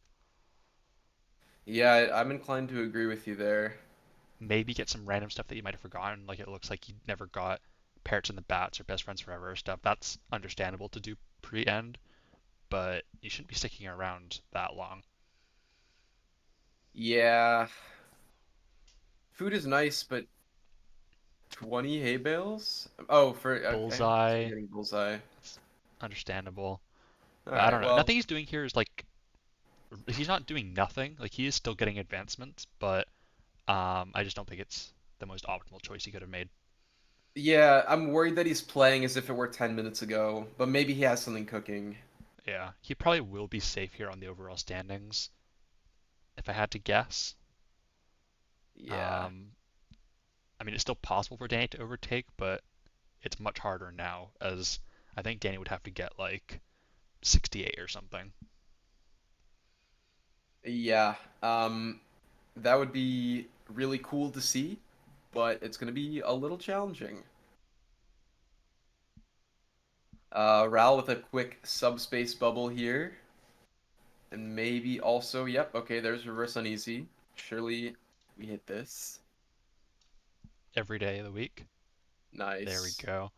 Yeah, I'm inclined to agree with you there. Maybe get some random stuff that you might have forgotten, like it looks like you never got Parrots and the Bats or Best Friends Forever or stuff. That's understandable to do pre-end, but you shouldn't be sticking around that long. Yeah, food is nice, but 20 hay bales? Oh, for okay, so Bullseye, you're getting bullseye. that's understandable. All But I don't right, know. well, Nothing he's doing here is like he's not doing nothing. Like he is still getting advancements, but I just don't think it's the most optimal choice he could have made. yeah, I'm worried that he's playing as if it were 10 minutes ago, but maybe he has something cooking. Yeah, he probably will be safe here on the overall standings, if I had to guess. Yeah. Um, I mean, it's still possible for Danny to overtake, but it's much harder now, as I think Danny would have to get like 68 or something. Yeah. That would be really cool to see, but it's going to be a little challenging. Ral with a quick subspace bubble here. And maybe also, yep, okay, there's reverse uneasy. Surely we hit this. Every day of the week. There we Nice. go.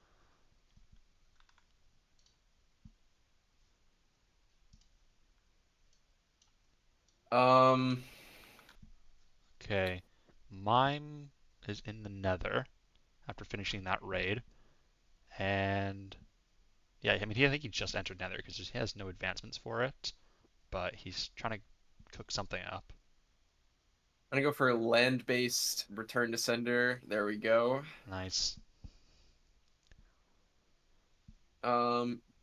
Um, Okay. Mime is in the nether after finishing that raid. And yeah, I mean, I think he just entered nether because he has no advancements for it, but he's trying to cook something up. I'm gonna go for a land-based return to sender. There we go. Nice.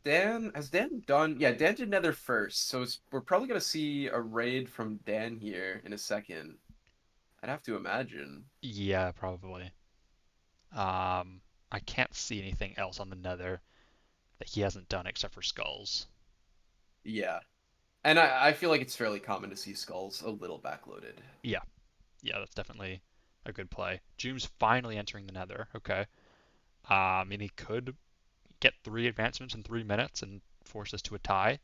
Dan, has Dan done? Yeah, Dan did Nether first, so we're probably gonna see a raid from Dan here in a second. I'd have to imagine. Yeah, probably. I can't see anything else on the nether that he hasn't done except for skulls. Yeah, and I feel like it's fairly common to see skulls a little backloaded. Yeah, yeah, that's definitely a good play. June's finally entering the nether. Okay. I mean, he could get 3 advancements in 3 minutes and force us to a tie.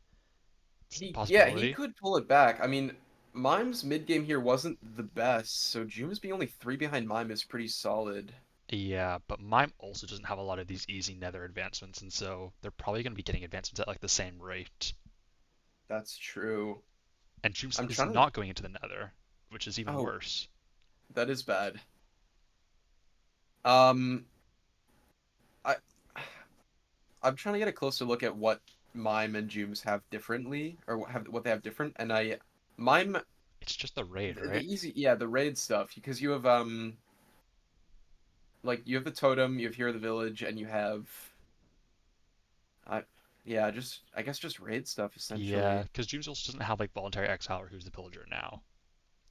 It's a Yeah, he possibility. could pull it back. I mean, Mime's mid game here wasn't the best, so June's being only three behind Mime is pretty solid. Yeah, but Mime also doesn't have a lot of these easy nether advancements, and so they're probably going to be getting advancements at like the same rate. That's true. And June's I'm is trying to. not going into the nether, which is even Oh, worse. that is bad. Um, I I'm trying to get a closer look at what Mime and Jumes have differently, or what they have different. And Mime, It's just the raid, the right? easy, yeah, the raid stuff, because you have like you have the totem, you have Hero of the Village, and you have I, yeah, just I guess just raid stuff Yeah, essentially. because June's also doesn't have like voluntary exile or who's the pillager now.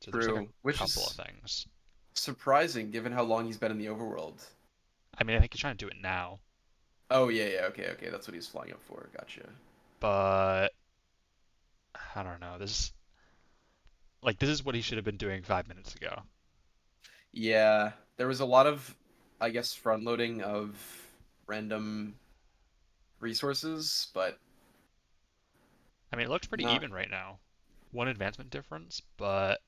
So there's like a True, which couple of is things. surprising given how long he's been in the overworld. I mean, I think he's trying to do it now, Oh yeah, yeah, okay, okay, that's what he's flying up for. Gotcha. but I don't know. This is what he should have been doing 5 minutes ago. Yeah, there was a lot of I guess, front loading of random resources, but I mean, it looks pretty not. even right now. One advancement difference, but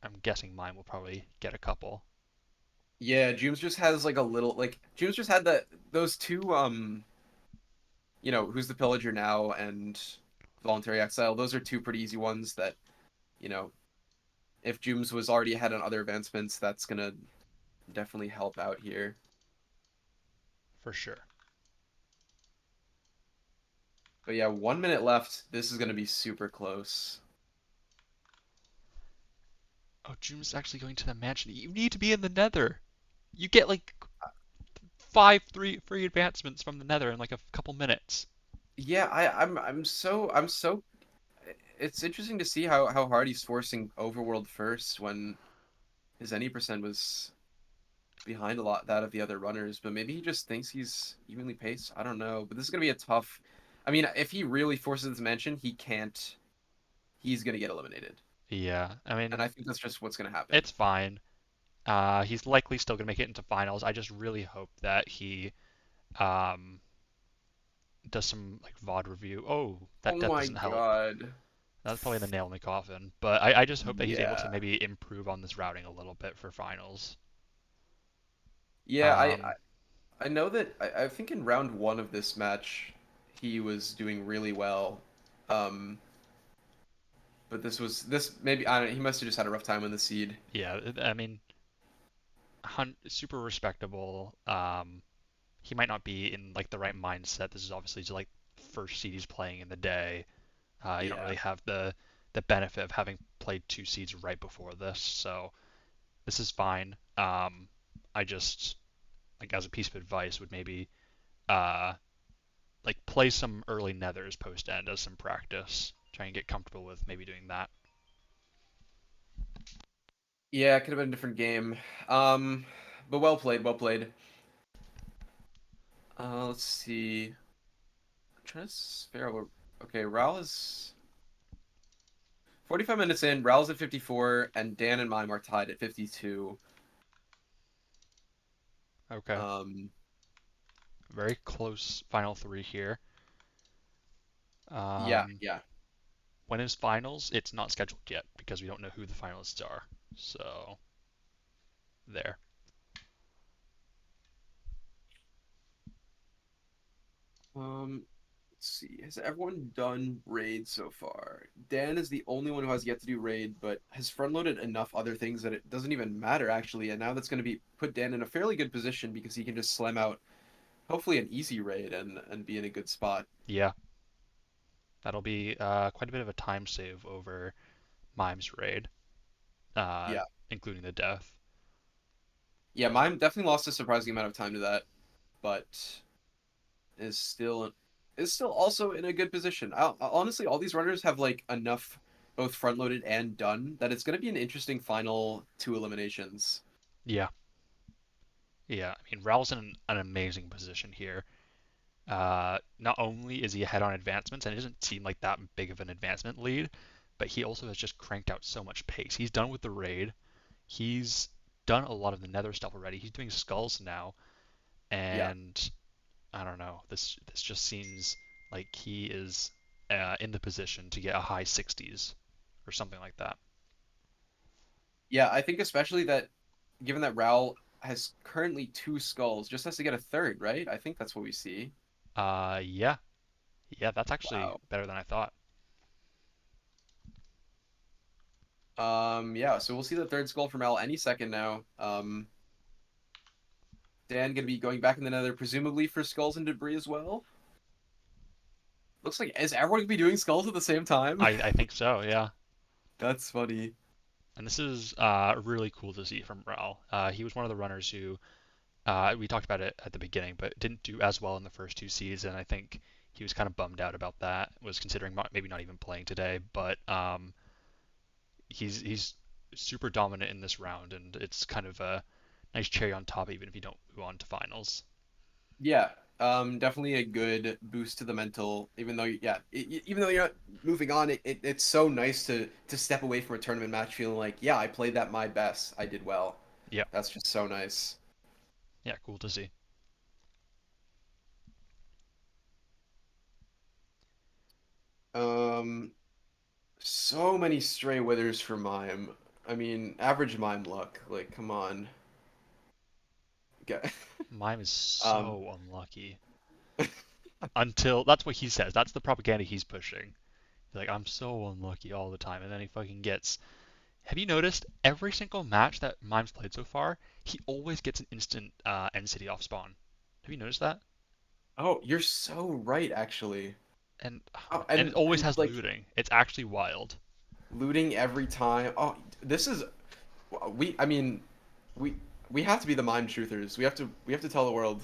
I'm guessing mine will probably get a couple. Yeah, Jooms just has like a little like Jooms just had that those two Who's the Pillager Now and Voluntary Exile. Those are two pretty easy ones that, you know, if Jooms was already ahead on other advancements, that's gonna definitely help out here. For sure. But yeah, 1 minute left. This is gonna be super close. Oh, June's actually going to the mansion. You need to be in the Nether. You get like five, three free advancements from the Nether in like a couple minutes. Yeah, I'm so it's interesting to see how hard he's forcing Overworld first when his any percent was behind a lot that of the other runners, but maybe he just thinks he's evenly paced. I don't know, but this is gonna be a tough. I mean, if he really forces this mansion, he can't. He's gonna get eliminated, Yeah, I and mean, I think that's just what's gonna happen. it's fine. He's likely still going to make it into finals. I just really hope that he um, does some like VOD review. Oh, Oh that death my doesn't help. god. That's probably the nail in the coffin. But I just hope that he's able to Yeah. maybe improve on this routing a little bit for finals. Yeah, Um, I know that I think in round one of this match he was doing really well. Um, but this maybe I don't know, he must have just had a rough time on the seed. yeah, I mean, super respectable. He might not be in like the right mindset. This is obviously just like first seed he's playing in the day. You don't Yeah. really have the benefit of having played two seeds right before this, so this is fine. I just like as a piece of advice would maybe uh, like play some early nethers post end as some practice. Try and get comfortable with maybe doing that. Yeah, it could have been a different game. Um, but well played, well played. Let's see. I'm trying to figure out what. Okay, Raul is 45 minutes in. Raul's at 54, and Dan and Mime are tied at 52. Okay, Um, very close final three here. yeah, Um, yeah. when is finals? It's not scheduled yet because we don't know who the finalists are. So there. Um, let's see. Has everyone done raid so far? Dan is the only one who has yet to do raid, but has front loaded enough other things that it doesn't even matter actually. And now that's going to be put Dan in a fairly good position because he can just slam out hopefully an easy raid and be in a good spot. Yeah, that'll be quite a bit of a time save over Mime's raid, uh, Yeah. including the death. Yeah, mine definitely lost a surprising amount of time to that, but is still is still also in a good position. Honestly, all these runners have like enough both front loaded and done that it's going to be an interesting final two eliminations. Yeah, yeah. I mean, Raul's in an amazing position here. Not only is he ahead on advancements, and it doesn't seem like that big of an advancement lead, but he also has just cranked out so much pace. He's done with the raid. He's done a lot of the nether stuff already. He's doing skulls now, Yeah. and I don't know. This just seems like he is in the position to get a high 60s or something like that. Yeah, I think especially that given that Raul has currently two skulls, just has to get a third, right? I think that's what we see. Yeah, yeah. That's actually Wow. better than I thought. Yeah, so we'll see the third skull from Raul any second now. Dan gonna be going back in the nether, presumably for skulls and debris as well. Looks like is everyone gonna be doing skulls at the same time? I think so. Yeah. That's funny. And this is really cool to see from Raul. He was one of the runners who we talked about it at the beginning, but didn't do as well in the first two seasons. And I think he was kind of bummed out about that. Was considering maybe not even playing today, but he's super dominant in this round, and it's kind of a nice cherry on top, even if you don't move on to finals. Yeah, definitely a good boost to the mental. Even though, yeah, even though you're not moving on, it's so nice to step away from a tournament match feeling like, yeah, I played that my best, I did well. Yeah, That's just so nice. Yeah, cool to see. Um, so many stray withers for Mime. I mean, average Mime luck. Like, come on. Okay. Mime is Um, so unlucky. Until that's what he says. That's the propaganda he's pushing. He's like, I'm so unlucky all the time, and then he fucking gets. Have you noticed every single match that Mime's played so far, he always gets an instant end city off spawn. Have you noticed that? oh, you're so right, actually. And Oh, and it always and has like looting. It's actually wild. looting every time. Oh, this is I mean, we we have to be the mime truthers. We have to tell the world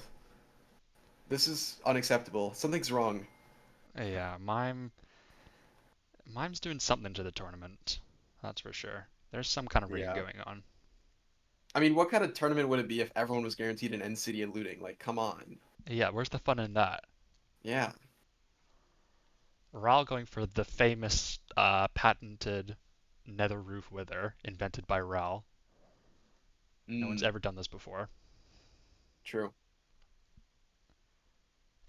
this is unacceptable. Something's wrong. Yeah, Mime's doing something to the tournament. That's for sure. There's some kind of rigging Yeah. going on. I mean, what kind of tournament would it be if everyone was guaranteed an end city and looting? Like, come on. Yeah, where's the fun in that? Yeah. Ral going for the famous patented nether roof wither invented by Ral. No one's Mm, ever done this before. true.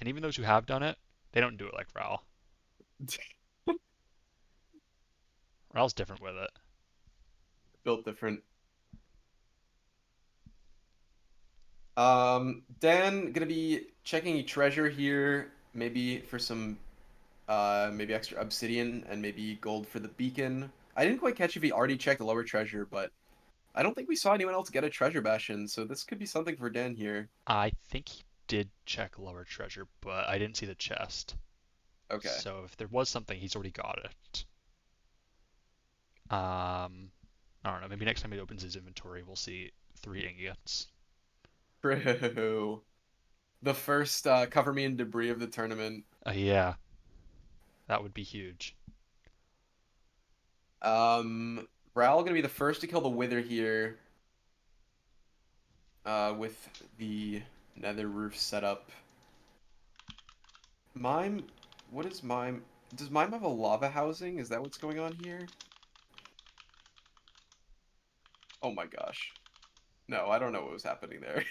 And even those who have done it, they don't do it like Ral. Ral's different with it. Built different. Dan gonna be checking a treasure here, maybe for some maybe extra obsidian and maybe gold for the beacon. I didn't quite catch if he already checked the lower treasure, but I don't think we saw anyone else get a treasure bastion, so this could be something for Dan here. I think he did check lower treasure, but I didn't see the chest. Okay. So if there was something, he's already got it. I don't know. Maybe next time he opens his inventory, we'll see 3 ingots. True. The first cover me in debris of the tournament. Yeah, that would be huge. Ral gonna be the first to kill the Wither here, with the Nether roof set up. Mime, what is Mime? Does Mime have a lava housing? Is that what's going on here? Oh my gosh. No, I don't know what was happening there.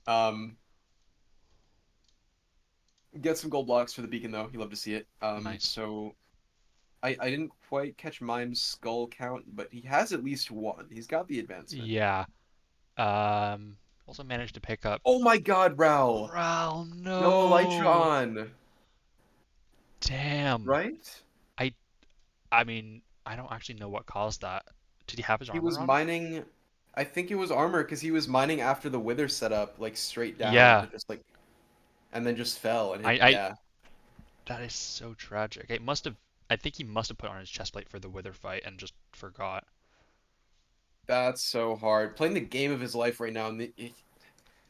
Um, get some gold blocks for the beacon though. You love to see it. Nice. So I didn't quite catch Mime's skull count, but he has at least one. He's got the advancement. Yeah. Also managed to pick up. Oh my God, Ral! Ral, No Elytra no. on, Damn. right? I I mean, I don't actually know what caused that. Did he have his He armor was on? mining. I think it was armor because he was mining after the Wither setup, like straight down, Yeah. just like, and then just fell and hit. I Yeah, that is so tragic. It must have. I think he must have put on his chestplate for the Wither fight and just forgot. that's so hard. Playing the game of his life right now, and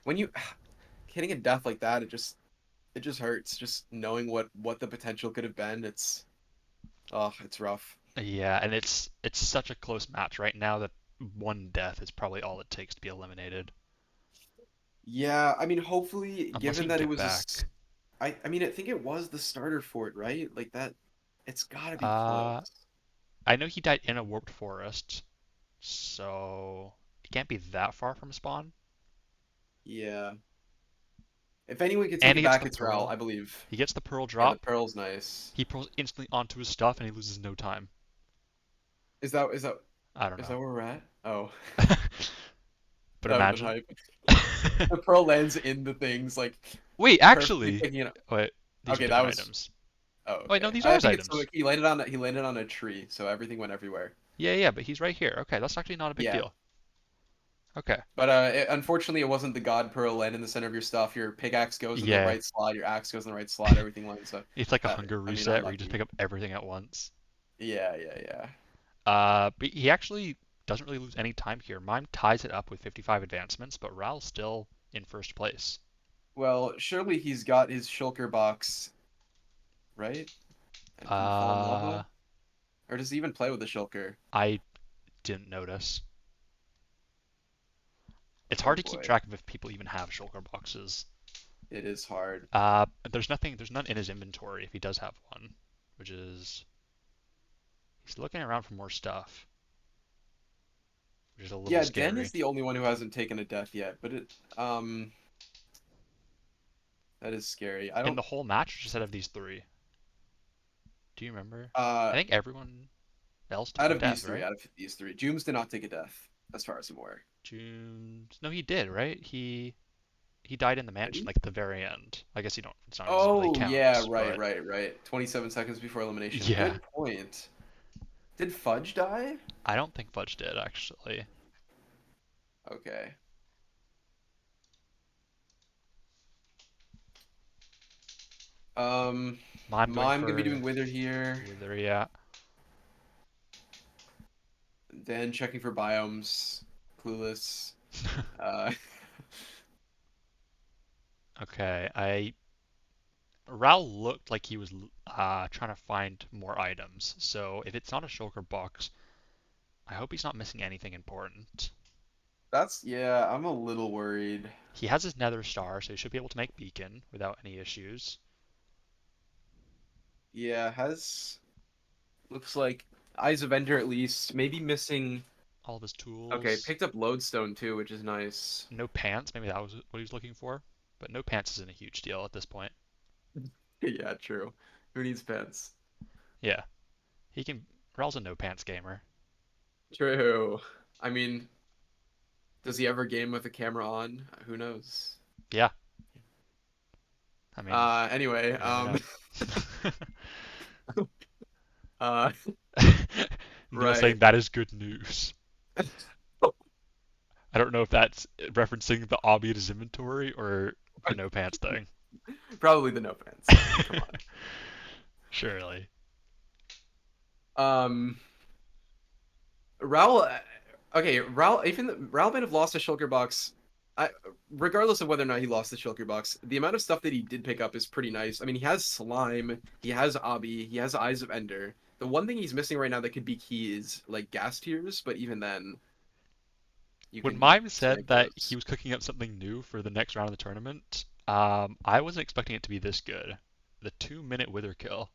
when you hitting a death like that, it just hurts. Just knowing what the potential could have been. It's rough. Yeah, and it's such a close match right now that one death is probably all it takes to be eliminated. Yeah, I mean, hopefully, Unless he given can that it get was back. I mean, I think it was the starter for it, right? Like that, it's got to be Uh, close. I know he died in a warped forest, so it can't be that far from spawn. Yeah. If anyone could take And it he gets back, the it's Raul, pearl. I believe. He gets the pearl Yeah, the drop. pearl's nice. He pearls instantly onto his stuff, and he loses no time. Is that is that I don't is that know. where we're at? Oh, But that would have been imagine. hype. The pearl lands in the things, like Wait, perfectly actually, picking it up. wait, these are Okay, that different was. items. Oh, Wait, no, okay. these are I his think it's items. like he landed on a tree, so everything went everywhere. Yeah, yeah, but he's right here. Okay, that's actually not a big Yeah, deal. Okay. but unfortunately, it wasn't the god pearl land in the center of your stuff. Your pickaxe goes in the Yeah, right slot. Your axe goes in the right slot. Everything lines up. it's like a That hunger I mean, reset where you just unlucky. pick up everything at once. Yeah, yeah, yeah. But he actually doesn't really lose any time here. Mime ties it up with 55 advancements, but Ral's still in first place. Well, surely he's got his shulker box, right? And can fall in Uh, lava? Or does he even play with the shulker? I didn't notice. It's Oh hard to keep boy, track of if people even have shulker boxes. it is hard. There's none in his inventory if he does have one, which is he's looking around for more stuff, which is a little Yeah, Den is scary. the only one who hasn't taken a death yet, but that is scary. I In don't the whole match, just out of these three, do you remember? uh I think everyone else took out a of these death, three, right? Jooms did not take a death, as far as I'm aware. June. No, he did, right? He died in the Did mansion, he? like at the very end. I guess you don't. It's not. It doesn't really Oh yeah, count, right, but right, right. 27 seconds before elimination. yeah, Good point. Did Fudge die? I don't think Fudge did actually. Okay. Um, I'm going I'm gonna be for doing Wither here. Wither. Yeah. Then checking for biomes. Clueless. Uh, Okay. Ral looked like he was trying to find more items. So if it's not a shulker box, I hope he's not missing anything important. yeah, I'm a little worried. He has his Nether Star, so he should be able to make Beacon without any issues. Yeah, has looks like Eyes of Ender at least. Maybe missing. All of his Okay, tools. picked up Lodestone too, which is nice. No pants. Maybe that was what he was looking for. But no pants isn't a huge deal at this point. Yeah, true. Who needs pants? Yeah, he can. Ral's a no pants gamer. True. I mean, does he ever game with the camera on? Who knows? Yeah, I mean, Anyway, you never know. uh, Neil right. saying that is good news. I don't know if that's referencing the obvious inventory or the no pants thing. Probably the no pants thing. Come Surely. on. Raul, okay, Raul, even Raul might have lost a shulker box. I, regardless of whether or not he lost the shulker box, the amount of stuff that he did pick up is pretty nice. I mean, he has slime, he has Obby, he has Eyes of Ender. The one thing he's missing right now that could be key is like gas tiers, but even then, you When can Mime said snag that he those. was cooking up something new for the next round of the tournament, I wasn't expecting it to be this good. The 2 minute wither kill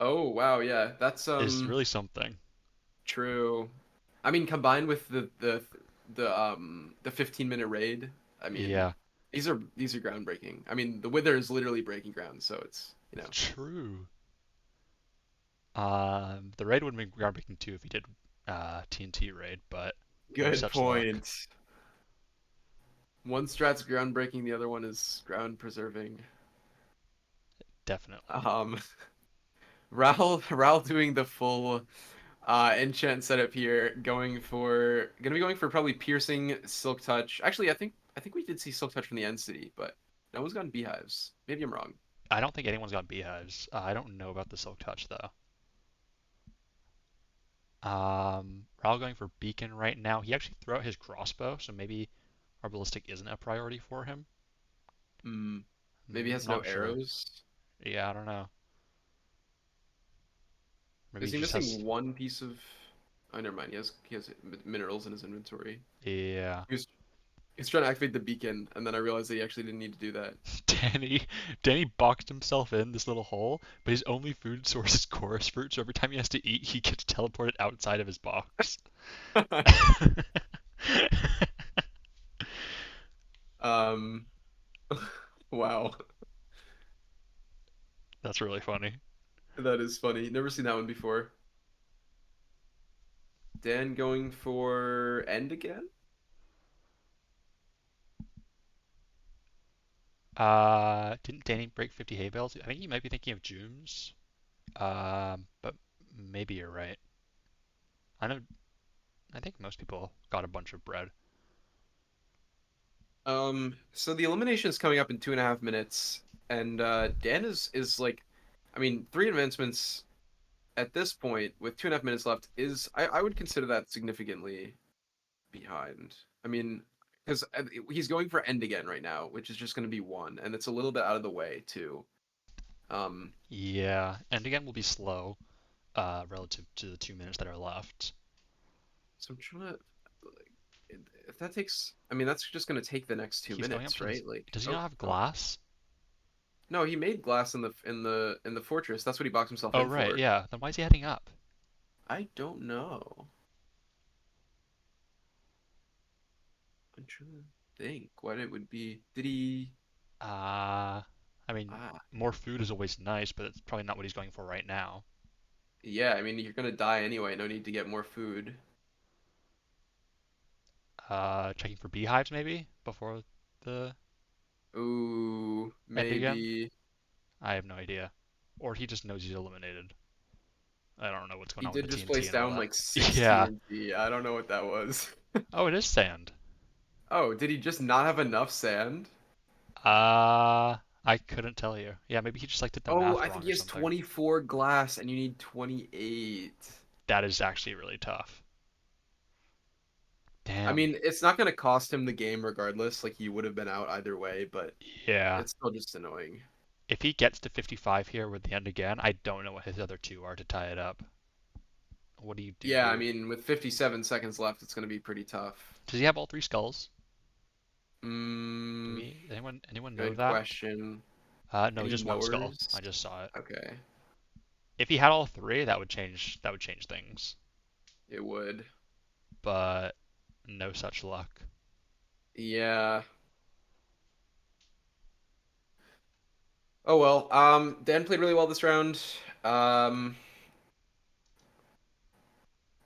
Oh wow, yeah, that's is really something. true. I mean, combined with the 15-minute raid, I mean, Yeah, these are groundbreaking. I mean, the Wither is literally breaking ground, so it's, you know, true. The raid would have been groundbreaking too if he did TNT raid, but no good such luck. point. One strat's groundbreaking, the other one is ground preserving. Definitely. Um, Raul doing the full enchant setup here, gonna be going for probably piercing, silk touch. Actually, I think we did see silk touch from the end city, but no one's gotten beehives. Maybe I'm wrong. I don't think anyone's got beehives. I don't know about the silk touch though. Raul going for beacon right now. He actually threw out his crossbow, so maybe our ballistic isn't a priority for him. Hmm. Maybe he has no Not sure. arrows. Yeah, I don't know. Maybe Is he he just has. missing one piece of? Oh, never mind. He has minerals in his inventory. Yeah. He's trying to activate the beacon, and then I realized that he actually didn't need to do that. Danny Danny boxed himself in this little hole, but his only food source is chorus fruit, so every time he has to eat, he gets teleported outside of his box. um. Wow, That's really funny. that is funny. Never seen that one before. Dan going for end again? Didn't Danny break 50 hay bales? I think you might be thinking of June's. But maybe you're right. I know. I think most people got a bunch of bread. So the elimination is coming up in 2.5 minutes, and Dan is like, I mean, three advancements at this point with 2.5 minutes left is I would consider that significantly behind. I mean, because he's going for end again right now, which is just going to be one, and it's a little bit out of the way too. Um, Yeah, and again, we'll be slow, relative to the 2 minutes that are left. so I'm trying to, like, if that takes, I mean, that's just going to take the next two He's going up minutes, to this. right? Like, Does he oh, not have oh, glass? no, he made glass in the fortress. That's what he boxed himself Oh, in right, for. yeah. Then why is he heading up? I don't know. I'm trying to think what it would be. Did he? Uh, I mean, Ah, more food is always nice, but it's probably not what he's going for right now. yeah. I mean, you're gonna die anyway. No need to get more food. Checking for beehives maybe before the Ooh, end again. maybe I have no idea. Or he just knows he's eliminated. I don't know what's going he on with did the just TNT place and all down that. like six Yeah. TNT. I don't know what that was. Oh, it is sand. Oh, did he just not have enough sand? I couldn't tell you. Yeah, maybe he just like did the Oh, math I wrong think or he has something. 24 glass and you need 28. That is actually really tough. I Damn. mean, it's not going to cost him the game regardless. Like, he would have been out either way, but Yeah. it's still just annoying. If he gets to 55 here with the end again, I don't know what his other two are to tie it up. What do you do Yeah, I here? mean, with 57 seconds left, it's going to be pretty tough. Does he have all three skulls? Do Mm, we? Anyone know good that? question. No, Any just one skull. knowers? I just saw it. Okay, If he had all three, that would change things. it would. But no such luck. Yeah. Oh well. Dan played really well this round. Um,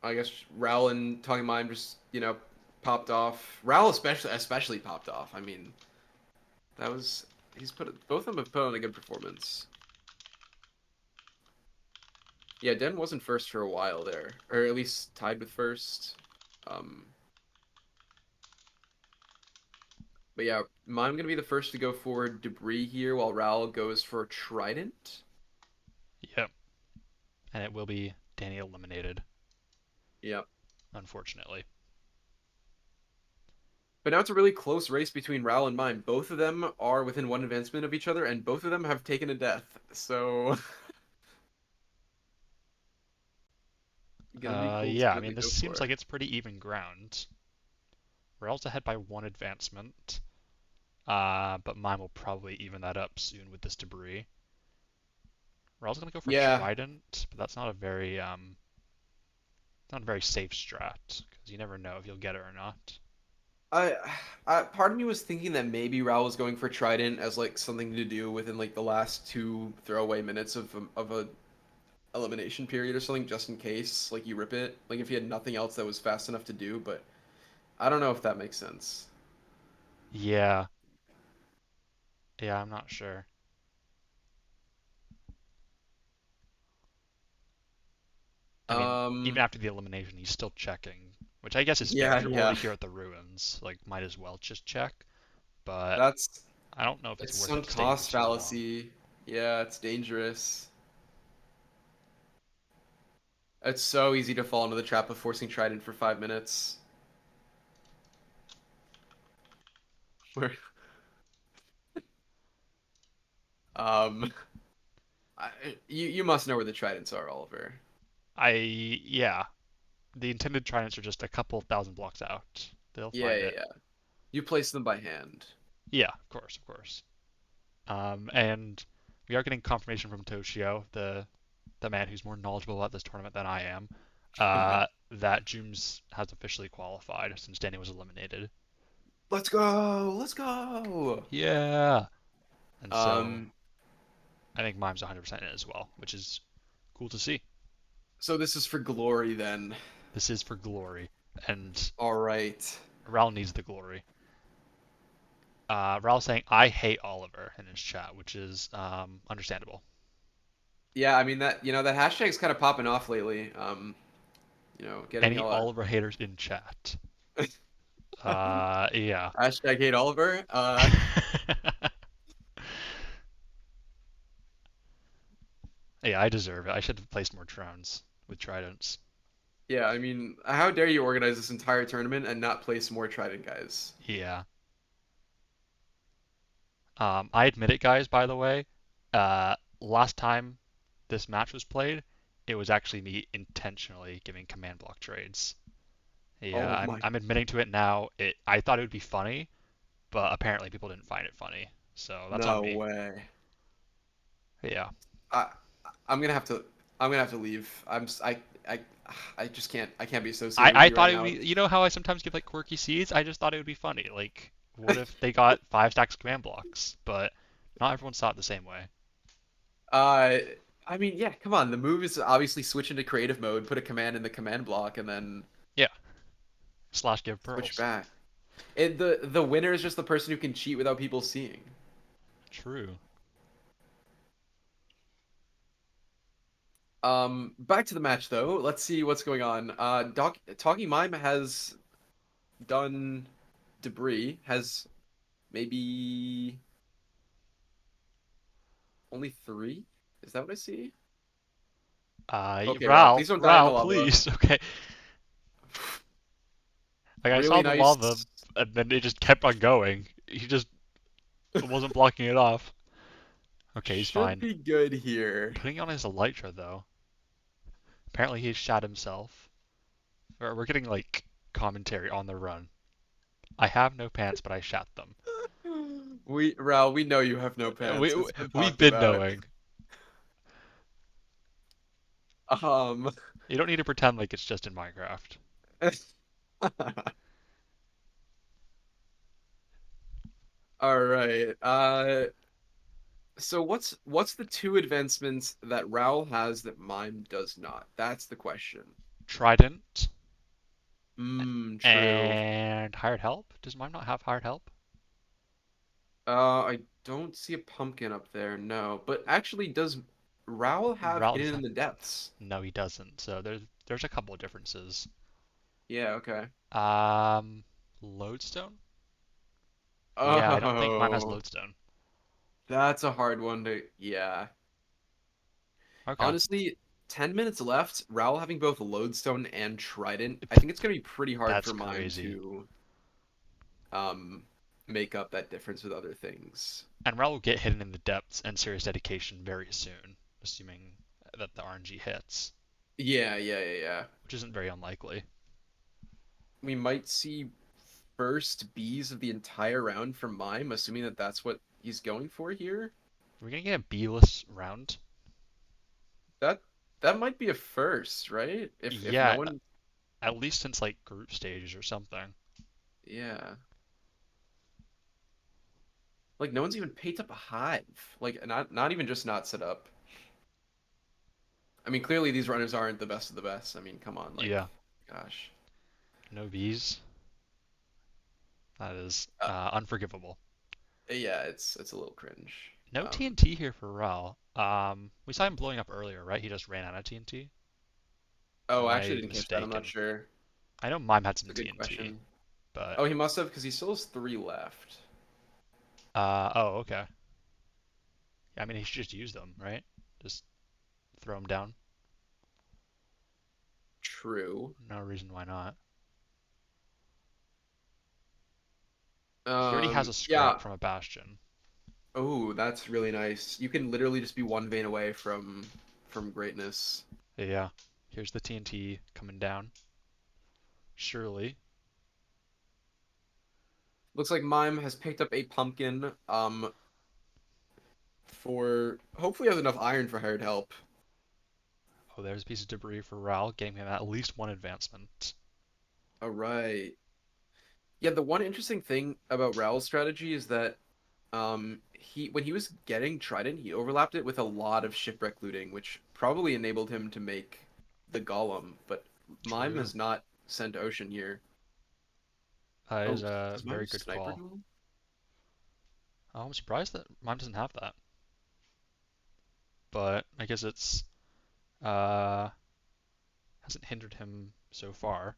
I guess Raul and Talking Mime just popped off. Raul especially popped off. I mean, that was he's put both of them have put on a good performance. Yeah, Den wasn't first for a while there, or at least tied with first. Um, but yeah, Mime gonna be the first to go for Debris here, while Raul goes for Trident. Yep. And it will be Danny eliminated, Yeah. unfortunately. But now it's a really close race between Raul and Mime. Both of them are within one advancement of each other, and both of them have taken a death. So gonna be cool to Yeah, see I what mean, they this go seems for. like it's pretty even ground. Rail's ahead by one advancement, but mine will probably even that up soon with this debris. Rail's gonna go for Yeah, Trident, but that's not a very safe strat because you never know if you'll get it or not. I, part of me was thinking that maybe Raul was going for Trident as like something to do within like the last two throwaway minutes of a elimination period or something, just in case like you rip it. Like if he had nothing else that was fast enough to do, but I don't know if that makes sense. Yeah, yeah, I'm not sure. I mean, even Um, after the elimination, he's still checking, which I guess is fair yeah, because you're yeah, already here at the ruins. Like, might as well just check. But that's I don't know if it's it's worth it sunk staying for cost too long. fallacy. Yeah, it's dangerous. It's so easy to fall into the trap of forcing Trident for 5 minutes. Where, um, I, you must know where the Tridents are, Oliver. Yeah, the intended tridents are just a couple thousand blocks out. They'll Yeah, find yeah, it. yeah. You place them by hand. Yeah, of course, of course. And we are getting confirmation from Toshio, the man who's more knowledgeable about this tournament than I am, that Jooms has officially qualified since Danny was eliminated. Let's go! Let's go! Yeah. And so Um, I think Mime's 100% in as well, which is cool to see. so this is for glory then. This is for glory, and All right. Raul needs the glory. Raul saying I hate Oliver in his chat, which is understandable. Yeah, I mean that that hashtag's kind of popping off lately. Getting Any a lot. Oliver haters in chat? Yeah. Hashtag hate Oliver. Yeah, I deserve it. I should have placed more Trowns with Tridents. Yeah, I mean, how dare you organize this entire tournament and not place more Trident guys? Yeah. I admit it, guys, by the way. Last time this match was played, it was actually me intentionally giving command block trades. Yeah, Oh I'm my, I'm admitting to it now. I thought it would be funny, but apparently people didn't find it funny. So that's on no me. way. Yeah. I I'm gonna have to I'm gonna have to leave. I I just can't. I can't be I associated with I you right thought it would now. be. You know how I sometimes give like quirky seeds? I just thought it would be funny. Like, what if they got 5 stacks of command blocks? But not everyone saw it the same way. Uh, I mean, yeah, come on. The move is obviously switch into creative mode, put a command in the command block, and then Yeah. Slash give switch pearls. back. The winner is just the person who can cheat without people seeing. True. Back to the match though. Let's see what's going on. Talking Mime has done debris. Has maybe only three. Is that what I see? Okay, Ral, Ral, please don't die in the Ral, lava. please. Okay. Like I saw Really the lava, nice. and then it just kept on going. He just wasn't blocking it off. Okay, he's Should fine. be good here. Putting on his elytra though. Apparently he shot himself. We're getting like commentary on the run. I have no pants, but I shat them. We know you have no We pants. It's been we've talked been about. knowing. Um, You don't need to pretend like it's just in Minecraft. all right. So what's the two advancements that Raoul has that Mime does not? That's the question. Trident True. and hired help. Does mine not have hired help? I don't see a pumpkin up there, no. But actually, does Raoul have Ral Hidden doesn't in have. the Depths? No, he doesn't. So there's a couple of differences. Yeah, okay. Um, Lodestone. Yeah, I don't think mine has Oh, lodestone. that's a hard one to, yeah. Okay, Honestly, 10 minutes left, Raoul having both Lodestone and Trident. I think it's gonna be pretty hard that's for Mime crazy. to um make up that difference with other things. And Ral will get hidden in the depths and serious dedication very soon, assuming that the RNG hits, Yeah. which isn't very unlikely. We might see first Bs of the entire round from Mime, assuming that that's what he's going for here. We're gonna get a B-less round. That that might be a first, right? If no Yeah, one, at least since like group stages or something. yeah, like no one's even picked up a hive. Like not even just not set up. I mean, clearly these runners aren't the best of the best. I mean, come on, like, Yeah, gosh. no Bs. That is Uh, unforgivable. yeah, it's a little cringe. No Um, TNT here for Ral. We saw him blowing up earlier, right? He just ran out of TNT. Or oh, am I actually I didn't catch that. I'm not mistaken? sure. I know Mime had It's some a good TNT, question. but Oh, he must have because he still has three left. oh, okay. Yeah, I mean, he should just use them, right? Just throw them down. True. No reason why not. He already has a Yeah. scrap from a bastion. Oh, that's really nice. You can literally just be one vein away from greatness. Yeah. Here's the TNT coming down. Surely. Looks like Mime has picked up a pumpkin. For hopefully has enough iron for hired help. Oh, there's a piece of debris for Ral, getting him at least one advancement. All right. Yeah, the one interesting thing about Raoul's strategy is that he when he was getting Trident, he overlapped it with a lot of shipwreck looting, which probably enabled him to make the golem, but Mime True. has not sent Ocean here. That is Oh, a does Mime very have good sniper call. duel? Oh, I'm surprised that mine doesn't have that, but I guess it's uh hasn't hindered him so far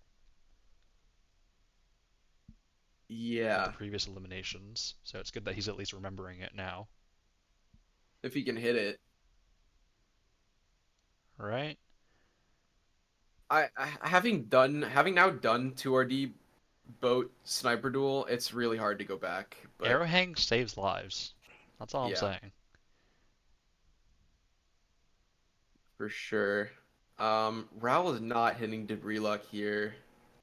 with the Yeah, previous eliminations. So it's good that he's at least remembering it now, if he can hit it. right? Having now done 2RD boat sniper duel, it's really hard to go back, but Arrow hang saves lives. That's all I'm yeah, saying. for sure. Raoul is not hitting debris luck here.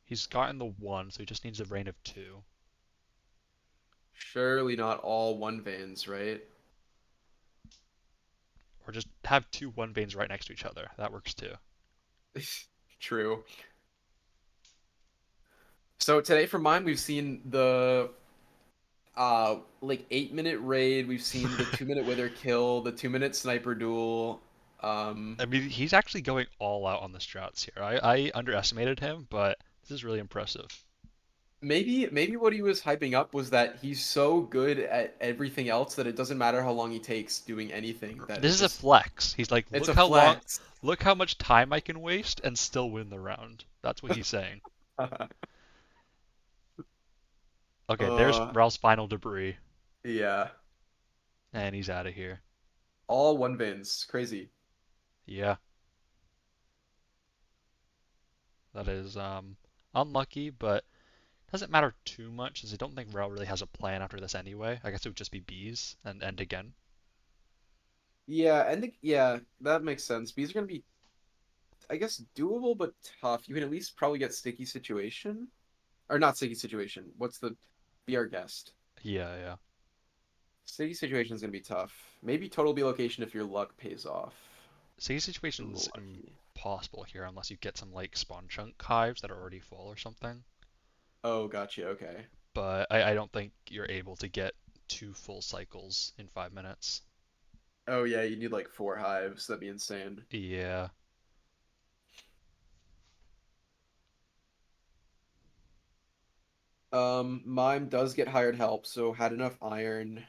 He's gotten the one, so he just needs a rain of two, Surely not all one vans, right? or just have two one veins right next to each other. That works too. True. So today for mine, we've seen the like 8 minute raid. We've seen the 2 minute wither kill, the 2 minute sniper duel. Um, I mean, he's actually going all out on the strats here. I underestimated him, but this is really impressive. maybe what he was hyping up was that he's so good at everything else that it doesn't matter how long he takes doing anything. That This it is a just flex. He's like, it's a flex. look how much time I can waste and still win the round. That's what he's saying. Okay, there's uh, Raul's final debris, yeah, and he's out of here. all one bins, crazy. Yeah, that is unlucky, but doesn't matter too much, as I don't think Raul really has a plan after this anyway. I guess it would just be bees and end again. Yeah, and yeah, that makes sense. These are gonna be, I guess, doable but tough. You can at least probably get sticky situation, or not sticky situation. What's the be our guest? Yeah, yeah. Sticky situation is gonna be tough. Maybe total B location if your luck pays off. City situation's Lucky. impossible here unless you get some like spawn chunk hives that are already full or something. Oh, gotcha. Okay. But I don't think you're able to get two full cycles in 5 minutes. Oh yeah, you need like 4 hives. That'd be insane. Yeah, Mime does get hired help, so had enough iron.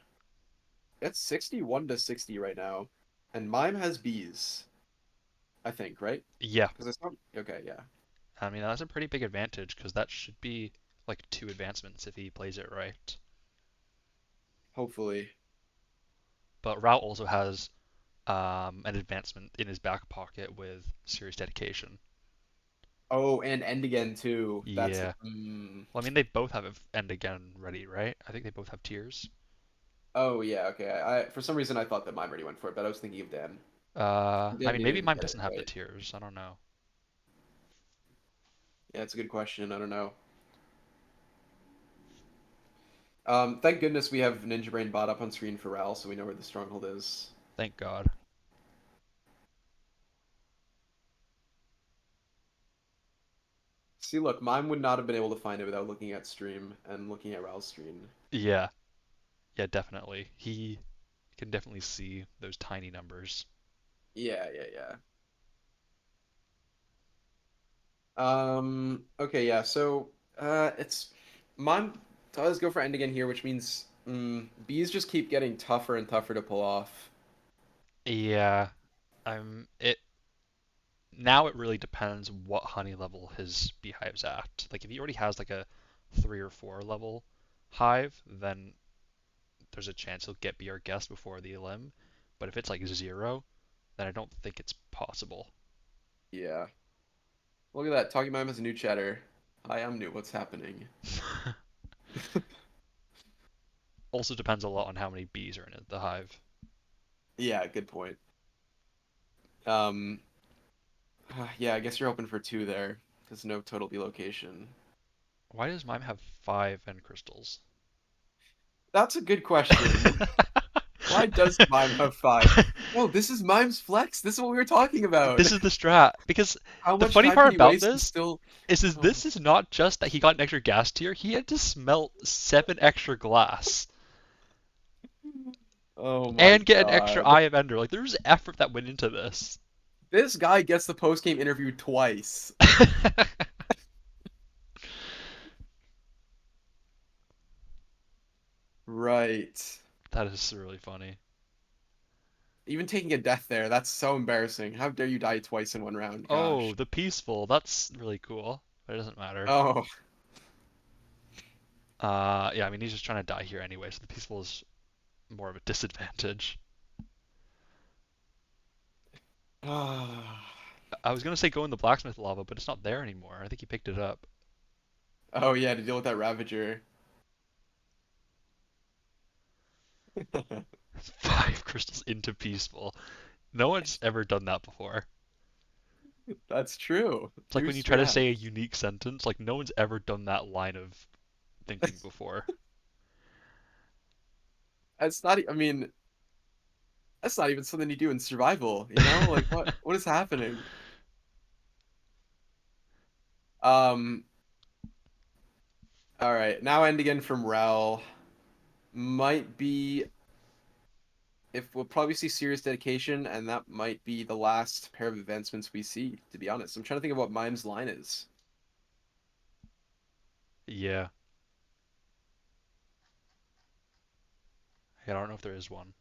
It's 61 to 60 right now, and Mime has bees. I think, right? yeah. Because it's not okay. Yeah. I mean, that's a pretty big advantage because that should be like two advancements if he plays it right. Hopefully. But Route also has an advancement in his back pocket with serious dedication. Oh, and end again too. That's Yeah. mm. Well, I mean, they both have end again ready, right? I think they both have tiers. Oh yeah, okay. I for some reason I thought that mine already went for it, but I was thinking of Dan. I Dan mean, maybe didn't mine get it doesn't have the right. tiers. I don't know. Yeah, it's a good question. I don't know. Thank goodness we have Ninja Brain bot up on screen for Ral, so we know where the stronghold is. Thank God. See, look, mine would not have been able to find it without looking at stream and looking at Ral's screen. Yeah. Yeah, definitely. He can definitely see those tiny numbers. Yeah, yeah, yeah. Okay, yeah. So, it's mine does go for end again here, which means bees just keep getting tougher and tougher to pull off. Yeah. It now it really depends what honey level his beehive's at. Like if he already has like a 3 or 4 level hive, then there's a chance he'll get bee or guest before the elim. But if it's like 0, then I don't think it's possible. Yeah. Look at that. Talking Mime has a new chatter. Hi, I'm new. What's happening? Also depends a lot on how many bees are in the hive. Yeah, good point. Um, yeah, I guess you're hoping for two there, because no total delocation. Why does Mime have 5 end crystals? That's a good question. Why does Mime have five? No, this is Mime's flex. This is what we were talking about. This is the strat. Because How the much funny time part can he about waste and this still? this Oh, is not just that he got an extra gas tier, he had to smelt 7 extra glass oh my and get an extra God. Eye of Ender. Like there's effort that went into this. This guy gets the post-game interview twice. Right. That is really funny. Even taking a death there, that's so embarrassing. How dare you die twice in one round? Oh, Gosh. the peaceful. That's really cool. But it doesn't matter. Oh. Yeah, I mean he's just trying to die here anyway, so the peaceful is more of a disadvantage. I was gonna say go in the blacksmith lava, but it's not there anymore. I think he picked it up. Oh yeah, to deal with that Ravager. 5 crystals into peaceful. No one's ever done that before. That's true. It's like New when you try to strat. say a unique sentence, like no one's ever done that line of thinking before. That's not, I mean, that's not even something you do in survival, you know? Like what is happening? Um. All right. Now end again from Rel. Might be if we'll probably see serious dedication, and that might be the last pair of advancements we see. To be honest, I'm trying to think of what Mime's line is. Yeah. I don't know if there is one.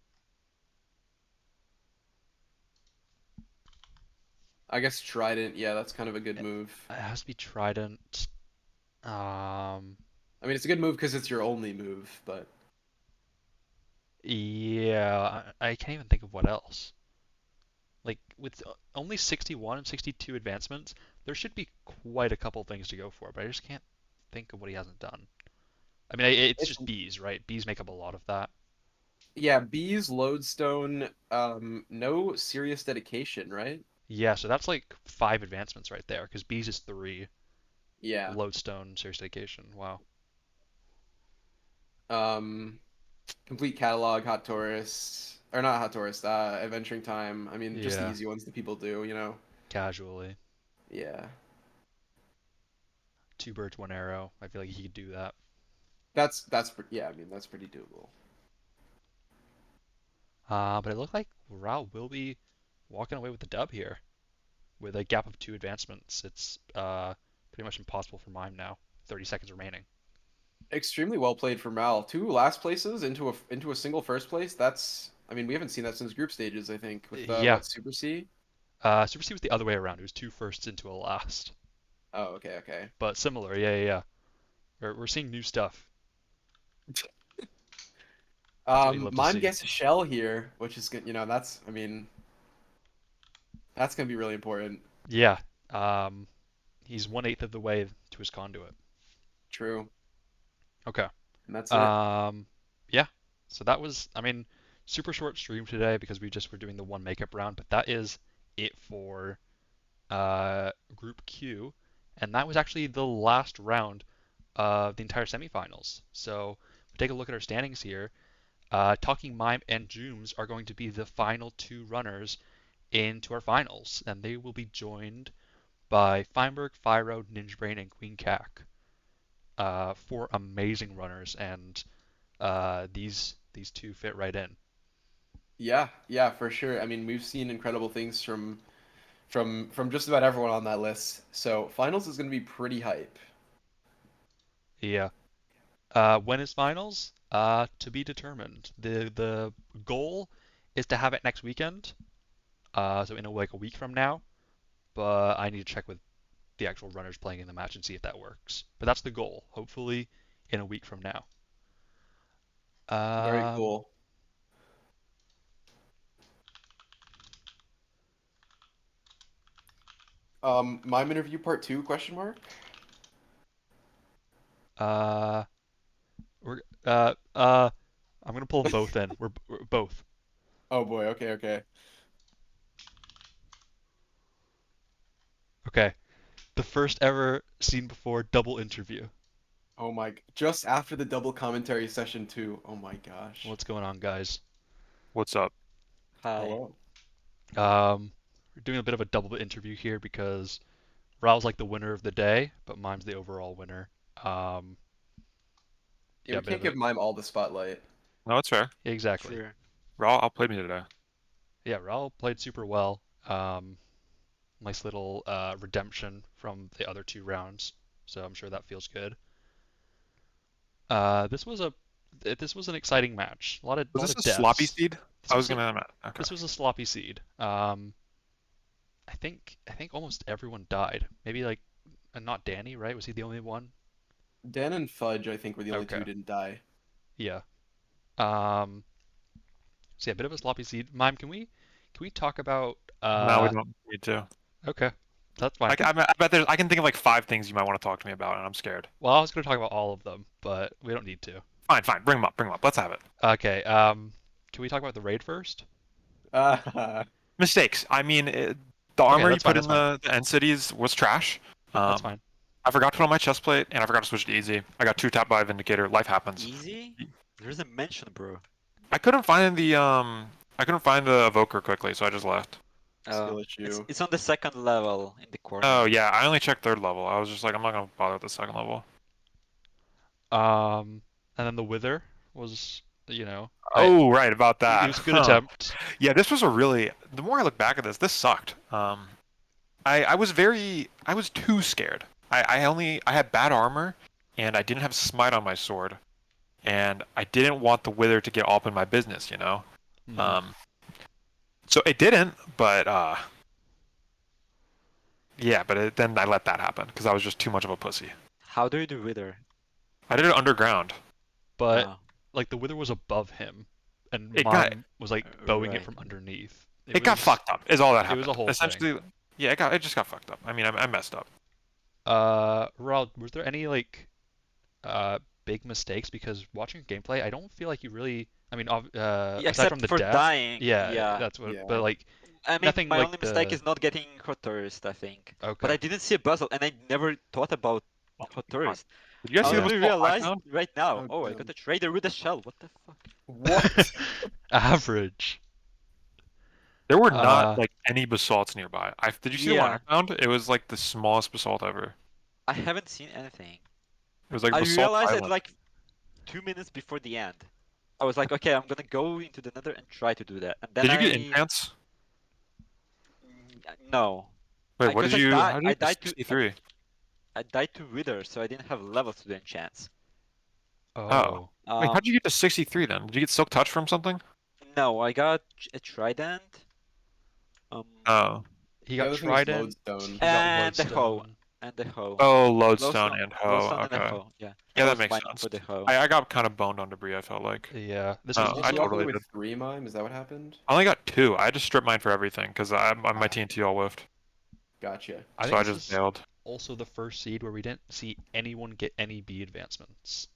I guess Trident. Yeah, that's kind of a good It, move. it has to be Trident. Um, I mean, it's a good move because it's your only move, but yeah, I can't even think of what else. Like with only 61 and 62 advancements, there should be quite a couple things to go for, but I just can't think of what he hasn't done. I mean, it's it's just bees, right? Bees make up a lot of that. yeah. Bees, Lodestone, no serious dedication, right? Yeah, so that's like 5 advancements right there, because bees is 3, Yeah. lodestone, serious dedication. Wow. Um, complete catalog, Hot Tourist, or not Hot Tourist, Adventuring Time. I mean, just the Yeah, easy ones that people do, you know. casually. Yeah. 2 birds, 1 arrow. I feel like he could do that. Yeah, I mean that's pretty doable. But it looked like Rao will be walking away with the dub here with a gap of 2 advancements. It's pretty much impossible for Mime now. 30 seconds remaining. Extremely well played for Mal. Two last places into a single first place. That's I mean we haven't seen that since group stages. I think with Yeah, what Super C. Super C was the other way around. It was 2 firsts into a last. Oh, okay, okay. But similar, yeah, yeah, yeah. We're seeing new stuff. That's what you love to Mime see. gets a shell here, which is good. You know, that's I mean that's gonna be really important. Yeah, um, he's 1/8 of the way to his conduit. True, Okay. and that's it. Um, yeah. So that was, I mean, super short stream today because we just were doing the one makeup round, but that is it for Group Q, and that was actually the last round of the entire semifinals. So if we take a look at our standings here. Talking Mime and Jooms are going to be the final 2 runners into our finals, and they will be joined by Feinberg, Fyro, Ninjabrain, and Queen Cac. 4 amazing runners, and these 2 fit right in. Yeah, yeah, for sure. I mean, we've seen incredible things from just about everyone on that list. So finals is gonna be pretty hype. Yeah. When is finals? To be determined. The goal is to have it next weekend. So in like a week from now. But I need to check with the actual runners playing in the match and see if that works. But that's the goal. Hopefully in a week from now. Very Um, cool. Mime interview part two? Question mark. uh, we're uh uh I'm gonna pull them both in. We're both. Oh boy. Okay. Okay. Okay. The first ever seen before double interview. Oh my. Just after the double commentary session too. Oh my gosh. What's going on, guys? What's up? Hi. Hello. We're doing a bit of a double interview here because Raul's like the winner of the day, but Mime's the overall winner. Um, Yeah, yeah, we a bit can't of a give Mime all the spotlight. No, it's fair. exactly. Sure. Raw outplayed me today. Yeah, Raul played super well. Nice little redemption from the other 2 rounds, so I'm sure that feels good. This was an exciting match. Was Lot this of a sloppy deaths. seed? This I was was a gonna. Okay. this was a sloppy seed. I think almost everyone died. Maybe like not Danny, right? Was he the only one? Dan and Fudge, I think, were the only two Okay, who didn't die. yeah. Um, so yeah, a bit of a sloppy seed. Mime, can we talk about No, we don't need to. okay, that's fine. I bet there's. I can think of like 5 things you might want to talk to me about, and I'm scared. Well, I was going to talk about all of them, but we don't need to. Fine, fine. Bring them up. Bring them up. Let's have it. Okay, can we talk about the raid first? Uh, Mistakes. I mean, the Okay, armor you that's fine. put in That's fine. the end cities was trash. That's Um, fine. I forgot to put on my chest plate, and I forgot to switch to easy. I got 2 tap by Vindicator. Life happens. Easy? There's a mention, bro. I couldn't find the I couldn't find the evoker quickly, so I just left. Skill It's issue. it's on the second level in the corner. Oh yeah, I only checked third level. I was just like, I'm not gonna bother with the second level. And then the Wither was, Oh right, about it that. was a good Huh. attempt. Yeah, this was a really. The more I look back at this sucked. I was too scared. I had bad armor, and I didn't have smite on my sword, and I didn't want the Wither to get all up in my business, you know. Mhm. Um, so it didn't, but yeah, but then I let that happen because I was just too much of a pussy. How do you do Wither? I did it underground. But Oh, like the Wither was above him, and It got Mime was like bowing it right. from underneath. it got fucked up. Is all that It was happened. a whole thing. Essentially, yeah, it just got fucked up. I mean, I messed up. Raul, was there any big mistakes? Because watching your gameplay, I don't feel like you really. I mean, Yeah, aside from except the for death, dying. yeah, Yeah. that's what. Yeah. But like I mean, nothing my like only mistake the. is not getting hot tourist, I think. But Okay. I didn't see a puzzle, and I never thought about Oh hot my God. tourist. Did you guys I see the Yeah. only basalt I realized found? right now. Oh Oh, I got damn. a trader with a shell. What the fuck? What? Average. There were not Uh, like any basalts nearby. Did you see the one I Yeah, found? It was like the smallest basalt ever. I haven't seen anything. It was like a I basalt realized it island. like 2 minutes before the end. I was like, okay, I'm gonna go into the nether and try to do that. And then Did you get I enchants? no, Wait, what because did you? How did you I get to died to 63? I died to wither, so I didn't have levels to do enchants. Oh. oh. Wait, how'd Um, you get to 63 then? Did you get silk touch from something? no, I got a trident. Um, Oh. He The got other thing was Trident. lodestone. He got and the hoe, Lodestone. and the hoe. Oh, lodestone Lodestone, and hoe. lodestone and a Okay. hoe. Yeah, I Yeah, that was makes mining sense. for the hoe. I got kind of boned on debris, I felt like. Yeah. This Did was you I also walk away totally with did. 3 mime? Is that what happened? I only got 2. I just stripped mine for everything because my Ah, TNT all whiffed. gotcha. I So think I this just is bailed. also the first seed where we didn't see anyone get any B advancements.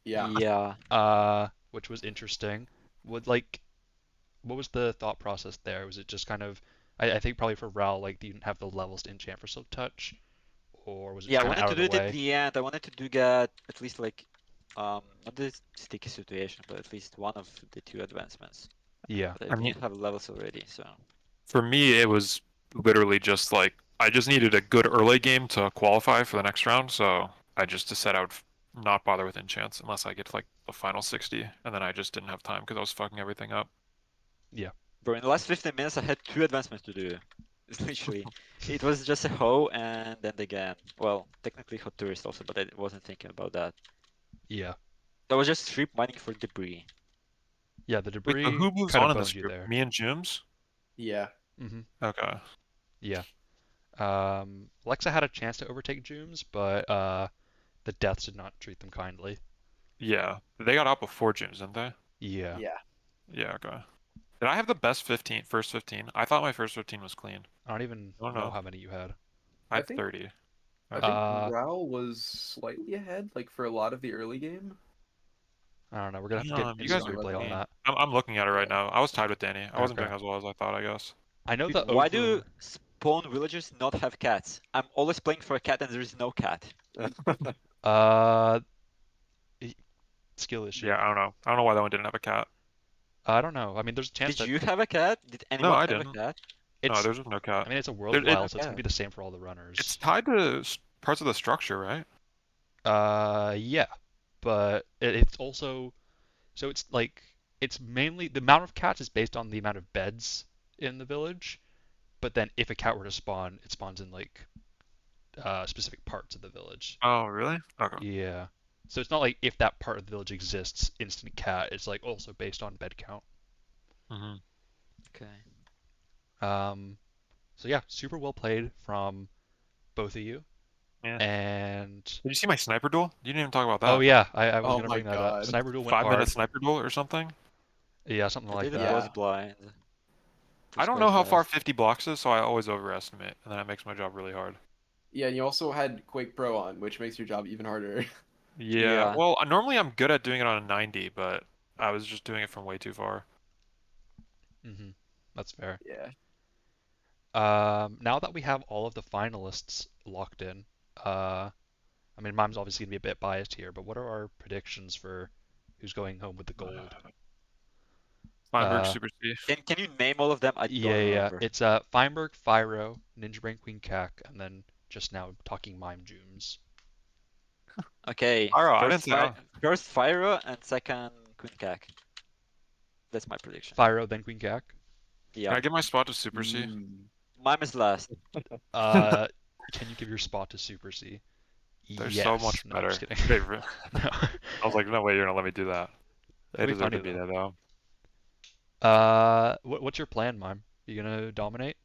Yeah. Yeah, Which was interesting. What was the thought process there? Was it just kind of, I think probably for Ral, like you didn't have the levels to enchant for Silk Touch, or was it yeah. just I kind of wanted out to of do the it at way? the end. I wanted to do get at least like, not the sticky situation, but at least one of the 2 advancements. Yeah. But I I mean, didn't have levels already, so. for me, it was literally just like I just needed a good early game to qualify for the next round, so I just decided I would not bother with enchants unless I get to like the final 60, and then I just didn't have time because I was fucking everything up. Yeah. Bro, in the last 15 minutes, I had 2 advancements to do. It's literally, it was just a hoe and then again. Well, technically hot tourist also, but I wasn't thinking about that. Yeah. I was just strip mining for debris. Yeah. The Wait, so debris who moves kind on of in this boned you group? there. Me and Jooms? Yeah. hmm Okay. Yeah. Lexa had a chance to overtake Jooms, but the deaths did not treat them kindly. Yeah. They got out before Jooms, didn't they? Yeah. Yeah. Yeah, okay. Did I have the best first 15? I thought my first 15 was clean. I don't even I don't know know. how many you had. I I had think 30. I think Uh, Raul was slightly ahead, like for a lot of the early game. I don't know. We're gonna have to get You Maybe guys instant not are right replay on now. clean. that. I'm looking at it right Yeah. now. I was tied with Danny. I wasn't Okay. doing as well as I thought, I guess. I know Dude, the Why do over. spawn villagers not have cats? I'm always playing for a cat and there is no cat. Uh, skill issue. Yeah, I don't know. I don't know why that one didn't have a cat. I don't know. I mean, there's a chance Did that you have a cat? Did No, anyone I have a didn't. cat? No, it's. there's no cat. I mean, it's a world It, file, it, so it's gonna Yeah. be the same for all the it's runners. tied to parts of the structure, right? Yeah, but it's also so it's like it's mainly the amount of cats is based on the amount of beds in the village. But then if a cat were to spawn, it spawns in like specific parts of the village. Oh, really? Okay. Yeah. So it's not like if that part of the village exists, instant cat. It's like also based on bed count. hmm Okay. Um, so yeah, super well played from both of you. Yeah. And Did you see my sniper duel? You didn't even talk about oh that. yeah, I was Oh gonna my bring that up. god. Sniper duel went 5 minute hard. sniper duel or something? Yeah, something I like did it that. was Yeah. blind. It I was don't quite know how far fast. 50 blocks is, so I always overestimate, and then it makes my job really hard. Yeah, and you also had Quake Pro on, which makes your job even harder. Yeah, Yeah. well, normally I'm good at doing it on a 90, but I was just doing it from way too far. That's fair. Yeah. Now that we have all of the finalists locked in, I mean, mine's obviously gonna be a bit biased here, but what are our predictions for who's going home with the gold? Feinberg Super C. Can you name all of them? I don't Yeah. remember. It's Feinberg, Fyro, Ninja Brain, Queen Cac, and then just now talking Mime Jooms. Okay, Alright, I didn't say. first Fyro and second Queen Cac. That's my prediction. Fyro, then Queen Cac. Can Yeah, I give my spot to Super C? Mime is last. Can you give your spot to Super C? They're Yes. so much No, I'm better. just kidding. Favorite. No. I was like, no way, you're gonna let me do that. They That'd be deserve funny, to be though. there though. What's your plan, Mime? You gonna dominate?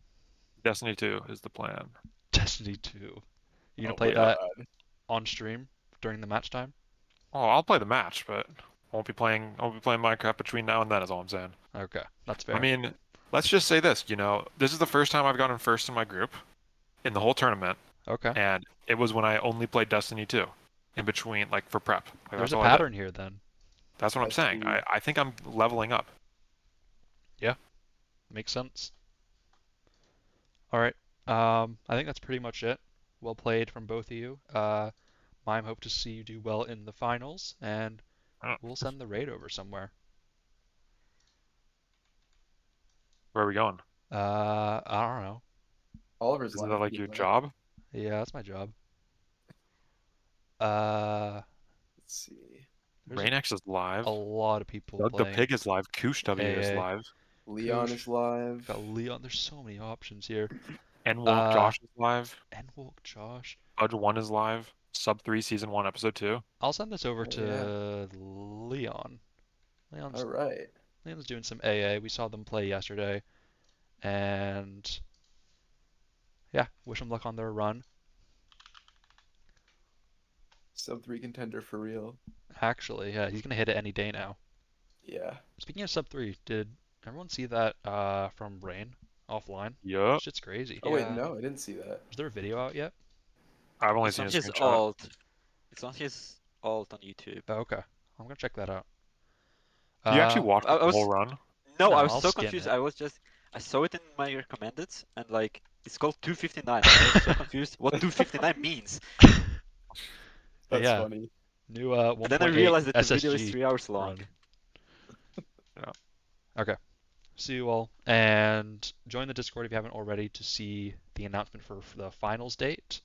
Destiny 2 is the plan. Destiny 2. You gonna Oh play my that God. on stream during the match time? Oh, I'll play the match, but won't be playing Minecraft between now and then is all I'm saying. Okay, that's fair. I mean, let's just say this, this is the first time I've gotten first in my group in the whole tournament, Okay. and it was when I only played Destiny 2 in between, like for prep. Like, There's that's a all I did. pattern here then. That's what I'm saying. I think I'm leveling up. Makes sense. All right. I think that's pretty much it. Well played from both of you. Mime, hope to see you do well in the finals, and Oh, we'll send the raid over somewhere. where are we going? I don't know. Oliver's Isn't live. that like your job? Yeah, that's my job. Uh, Let's see. there's Rainax is live. a lot of people Doug the playing. Pig is live. Koosh W is AA. live. Leon Koosh. is live. Got Leon. There's so many options here. N-Walk Josh is live. Enwolk Josh. Budge 1 is live. Sub 3 Season 1 Episode 2. I'll send this over Oh, to Leon. Leon's All right. Leon's doing some AA. We saw them play yesterday, and yeah, wish them luck on their run. Sub 3 contender for real. Actually, yeah, he's gonna hit it any day now. Yeah. Speaking of sub 3, did everyone see that from Rain offline? Yup. Shit's crazy. Oh wait, Yeah. no, I didn't see that. Is there a video out yet? I've only It's seen on a his screenshot. alt. It's on his alt on YouTube. Oh, okay, I'm gonna check that out. Do you actually watch I the was- whole run? No, No, I was I'll so skim confused. it. I saw it in my recommended, and like it's called 259. I was so confused what 259 means. That's Yeah. funny. New And 1.8 then I realized that the video is SSG 3 hours long. run. Yeah. Okay. See you all, and join the Discord if you haven't already to see the announcement for the finals date.